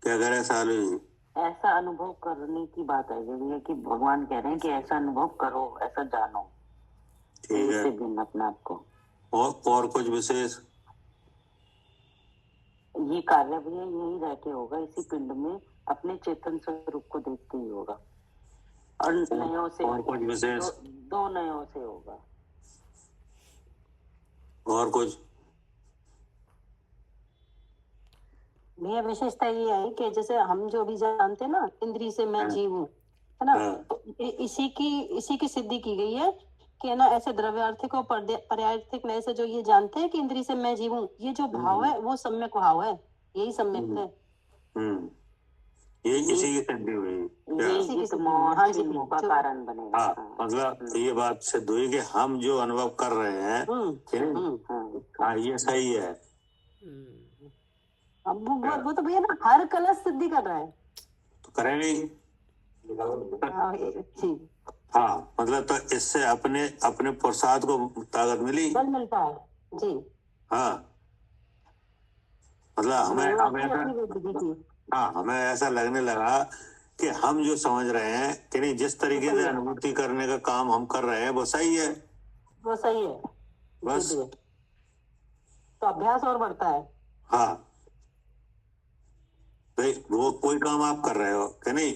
क्या करे सालू जी? ऐसा अनुभव करने की बात है भैया कि भगवान कह रहे हैं कि ऐसा अनुभव करो, ऐसा जानो, ठीक है। इससे भिन्न अपने आप को। और कुछ विशेष? ये कार्य भैया यही रह के होगा, इसी पिंड में अपने चेतन स्वरूप को देखते ही होगा, और नयों से, और कुछ विशेष? दो नयों से होगा। और कुछ? भैया विशेषता ये है कि जैसे हम जो भी जानते हैं ना, इंद्रिय से मैं जीव हूँ, है ना, तो इसी की सिद्धि की गई है कि ना ऐसे द्रव्यार्थिक और पर्यार्थिक नए से जो ये जानते हैं कि इंद्रिय से मैं जीव हूँ, ये जो भाव है वो सम्यक भाव है, यही सम्यक है। ये इसी की सिद्धि हुई। हाँ जी, का कारण बनेगा। हाँ, मतलब ये बात सिद्ध हुई कि हम जो अनुभव कर रहे हैं हाँ ये सही है। अब वो तो भैया ना हर कलश सिद्धि कर रहा है, तो करेंगे ही। जी, हाँ, मतलब तो इससे अपने पुरुषार्थ को ताकत मिली, बल मिलता है जी। हाँ, मतलब हमें ऐसा लगने लगा कि हम जो समझ रहे हैं कि नहीं, जिस तरीके से अनुभूति करने का काम हम कर रहे हैं वो सही है, वो सही है बस। तो अभ्यास और बढ़ता है। हाँ भाई, वो कोई काम आप कर रहे हो कि नहीं,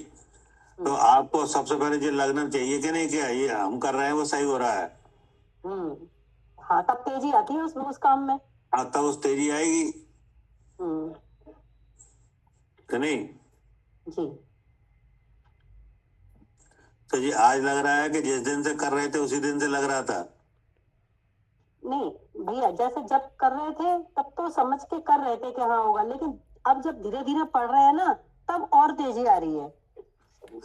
तो आपको सबसे पहले ये लगना चाहिए कि नहीं, क्या ये हम कर रहे हैं वो सही हो रहा है। हाँ, तब तेजी आती है उस काम में। हाँ, तब उस तेजी आएगी कि नहीं जी। तो जी आज लग रहा है कि जिस दिन से कर रहे थे उसी दिन से लग रहा था? नहीं भैया, जैसे जब कर रहे थे तब तो समझ के कर रहे थे कि हाँ होगा, लेकिन अब जब धीरे धीरे पढ़ रहे हैं ना, तब और तेजी आ रही है।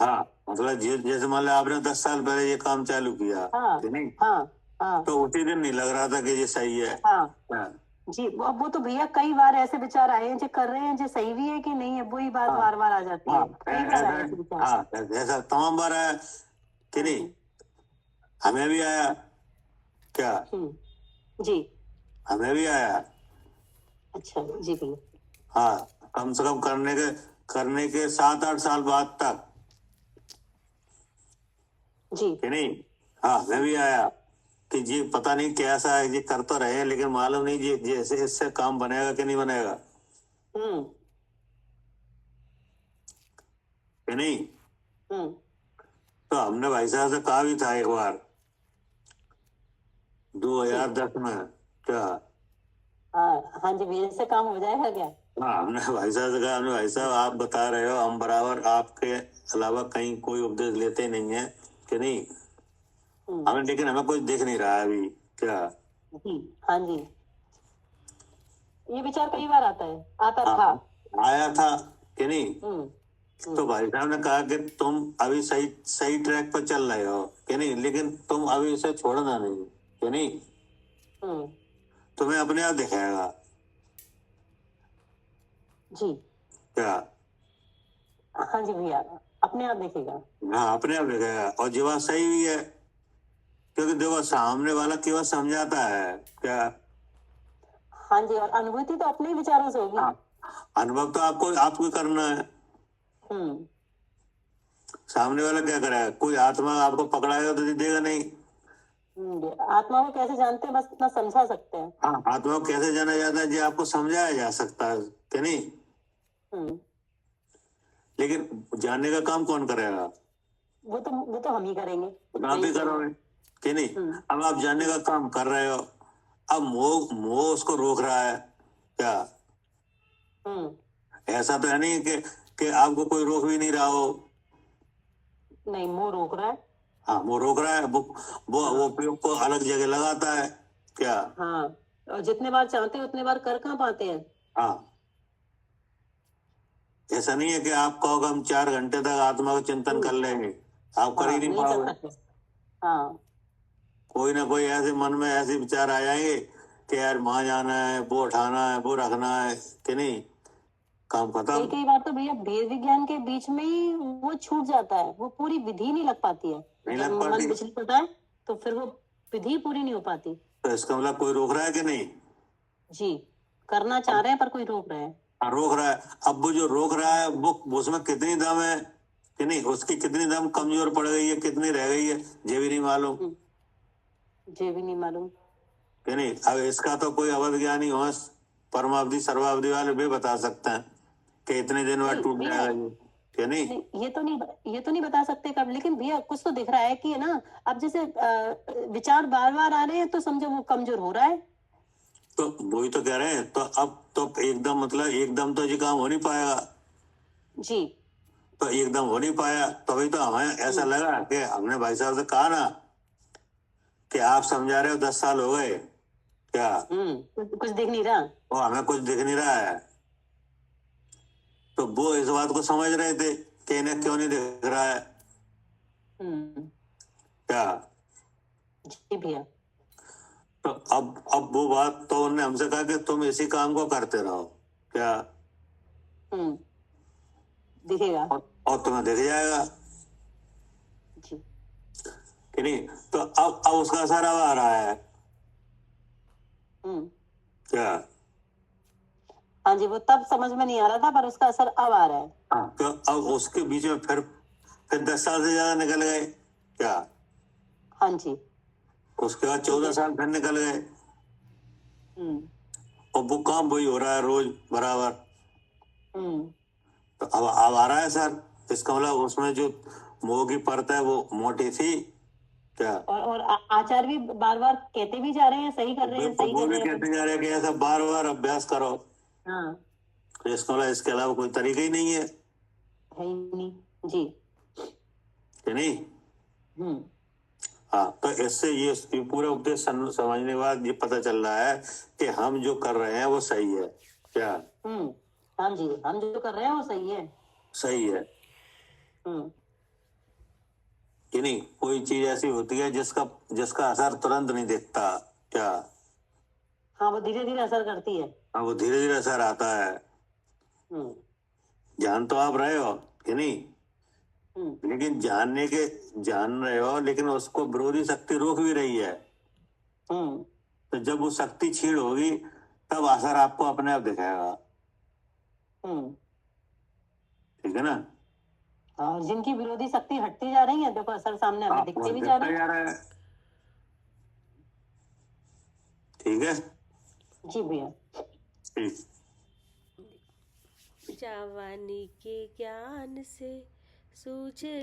हाँ, मतलब जैसे मान लो आपने 10 साल पहले ये काम चालू किया कि नहीं, तो उसी दिन नहीं लग रहा था कि ये सही है। जी, वो तो भैया कई बार ऐसे विचार आए हैं जो कर रहे हैं जो सही भी है कि नहीं है, वही बात बार बार आ जाती है। कई बार आए ऐसे विचार। ऐसा तमाम बार आया कि नहीं, हमें भी आया क्या? जी, हमें भी आया। अच्छा जी भैया। हाँ, कम से कम करने के 7-8 साल बाद तक जी कि नहीं। हाँ, हमें भी आया कि ये पता नहीं कैसा है, ये कर तो रहे हैं लेकिन मालूम नहीं ये जैसे इससे काम बनेगा कि नहीं बनेगा कि नहीं। तो हमने भाई साहब से कहा भी था एक बार 2010 में, क्या हाँ जी भैया, इससे काम हो जाएगा क्या? हाँ, हमने भाई साहब से कहा, हमने भाई साहब आप बता रहे हो, हम बराबर आपके अलावा कहीं कोई उपदेश लेते नहीं है कि नहीं, हमें, लेकिन हमें कुछ दिख नहीं रहा है अभी, क्या? हाँ जी, ये विचार कई बार था आया था कि नहीं। तो भाई साहब ने कहा कि तुम अभी सही ट्रैक पर चल रहे हो कि नहीं, लेकिन तुम अभी इसे छोड़ना नहीं कि नहीं, तुम्हें अपने आप दिखाएगा जी। क्या? हाँ जी भैया, अपने आप देखेगा। हाँ, अपने आप दिखाएगा, और जो बात सही भी है, क्योंकि देखो सामने वाला केवल समझाता है क्या। हाँ जी, और अनुभूति तो अपने विचारों से होगी। अनुभव तो आपको करना है। सामने वाला क्या करेगा, कोई आत्मा आपको पकड़ाएगा तो देगा नहीं। आत्मा को कैसे जानते हैं, बस इतना समझा सकते हैं। हाँ, आत्मा को कैसे जाना जाता है, जो आपको समझाया जा सकता है कि नहीं। लेकिन जानने का काम कौन करेगा? वो तो हम ही करेंगे। आप ही करोगे कि नहीं। अब आप जानने का काम कर रहे हो, अब मोह उसको रोक रहा है क्या? ऐसा तो है नहीं कि आपको कोई रोक भी नहीं रहा हो। नहीं, मोह रोक रहा है। हाँ, वो रोक रहा है, वो प्रयोग को अलग जगह लगाता है क्या। हाँ, और जितने बार चाहते हैं उतने बार कर कहाँ पाते हैं। हाँ, ऐसा नहीं है कि आप कहोगे हम 4 घंटे तक आत्मा का चिंतन कर लेंगे, आप कर ही नहीं पाओगे। हाँ, कोई ना कोई ऐसे मन में ऐसे विचार आ जाएंगे कि यार वहां जाना है, वो उठाना है, वो रखना है कि नहीं, काम खत्म। कई बार तो भैया वेद विज्ञान के बीच में ही वो छूट जाता है, वो पूरी विधि नहीं लग पाती है। जब मन विचलित होता है तो फिर वो विधि पूरी नहीं हो पाती। तो इसका मतलब कोई रोक रहा है कि नहीं? जी, करना चाह रहे हैं पर कोई रोक रहा है। रोक रहा है। अब वो जो रोक रहा है वो उसमें कितनी दम है कि नहीं, उसकी कितनी दम कमजोर पड़ गई है, कितनी रह गई है, ये भी नहीं मालूम ये भी नहीं मालूम कि नहीं। अब इसका तो कोई अवध ज्ञानी हो, परमावधि सर्वावधि वाले भी बता सकते हैं कि इतने दिन बाद टूट भैया, जाएगा ये, कि नहीं। ये तो नहीं बता सकते कब, लेकिन भैया कुछ तो दिख रहा है कि है ना, अब जैसे विचार बार बार आ रहे हैं तो समझो वो कमजोर हो रहा है। तो वही तो कह रहे हैं। तो अब तो एकदम मतलब एकदम तो ये काम हो नहीं पाएगा। जी तो एकदम हो नहीं पाया, तभी तो हमें ऐसा लगा कि हमने भाई साहब से कहा ना कि आप समझा रहे हो 10 साल हो गए क्या, कुछ दिख नहीं रहा, वो हमें कुछ दिख नहीं रहा है। तो वो इस बात को समझ रहे थे कि इन्हें क्यों नहीं दिख रहा है क्या। जी भैया। तो अब वो बात तो उन्होंने हमसे कहा कि तुम इसी काम को करते रहो क्या, दिखेगा और तुम्हें दिख जाएगा जी। कि नहीं। तो अब उसका असर अब आ रहा है क्या। हाँ जी, वो तब समझ में नहीं आ रहा था पर उसका असर अब आ रहा है। तो अब उसके बीच में फिर 10 साल से ज्यादा निकल गए क्या। हाँ जी। उसके बाद 14 साल फिर निकल गए और वो काम वही हो रहा है रोज बराबर। तो अब आ रहा है सर, इसका मतलब उसमें जो मोह की परत है वो मोटी थी क्या। और आचार्य भी बार बार कहते भी जा रहे हैं, सही कर रहे हैं, सही वो कर भी रहे हैं। कहते जा रहे हैं कि ऐसा बार बार अभ्यास करो। हाँ, तो इसका मतलब इसके अलावा कोई तरीका ही नहीं है ही नहीं जी। कि नहीं। हाँ, तो इससे ये पूरा उपदेश समझने के बाद ये पता चल रहा है कि हम जो कर रहे हैं वो सही है क्या। हाँ जी, हम जो कर रहे हैं वो सही है। सही है कि नहीं। कोई चीज ऐसी होती है जिसका असर तुरंत नहीं दिखता क्या। हाँ, वो धीरे धीरे असर करती है। हाँ, वो धीरे धीरे असर आता है। जान तो आप रहे हो कि नहीं, लेकिन जान रहे हो लेकिन उसको विरोधी शक्ति रोक भी रही है। तो जब वो शक्ति छीड़ होगी तब असर आपको अपने आप दिखेगा। ठीक है ना। और जिनकी विरोधी शक्ति हटती जा रही है देखो असर सामने हमें दिखते भी जा रहा है। ठीक है जी भैया। ठीक। जवानी के ज्ञान से सूझे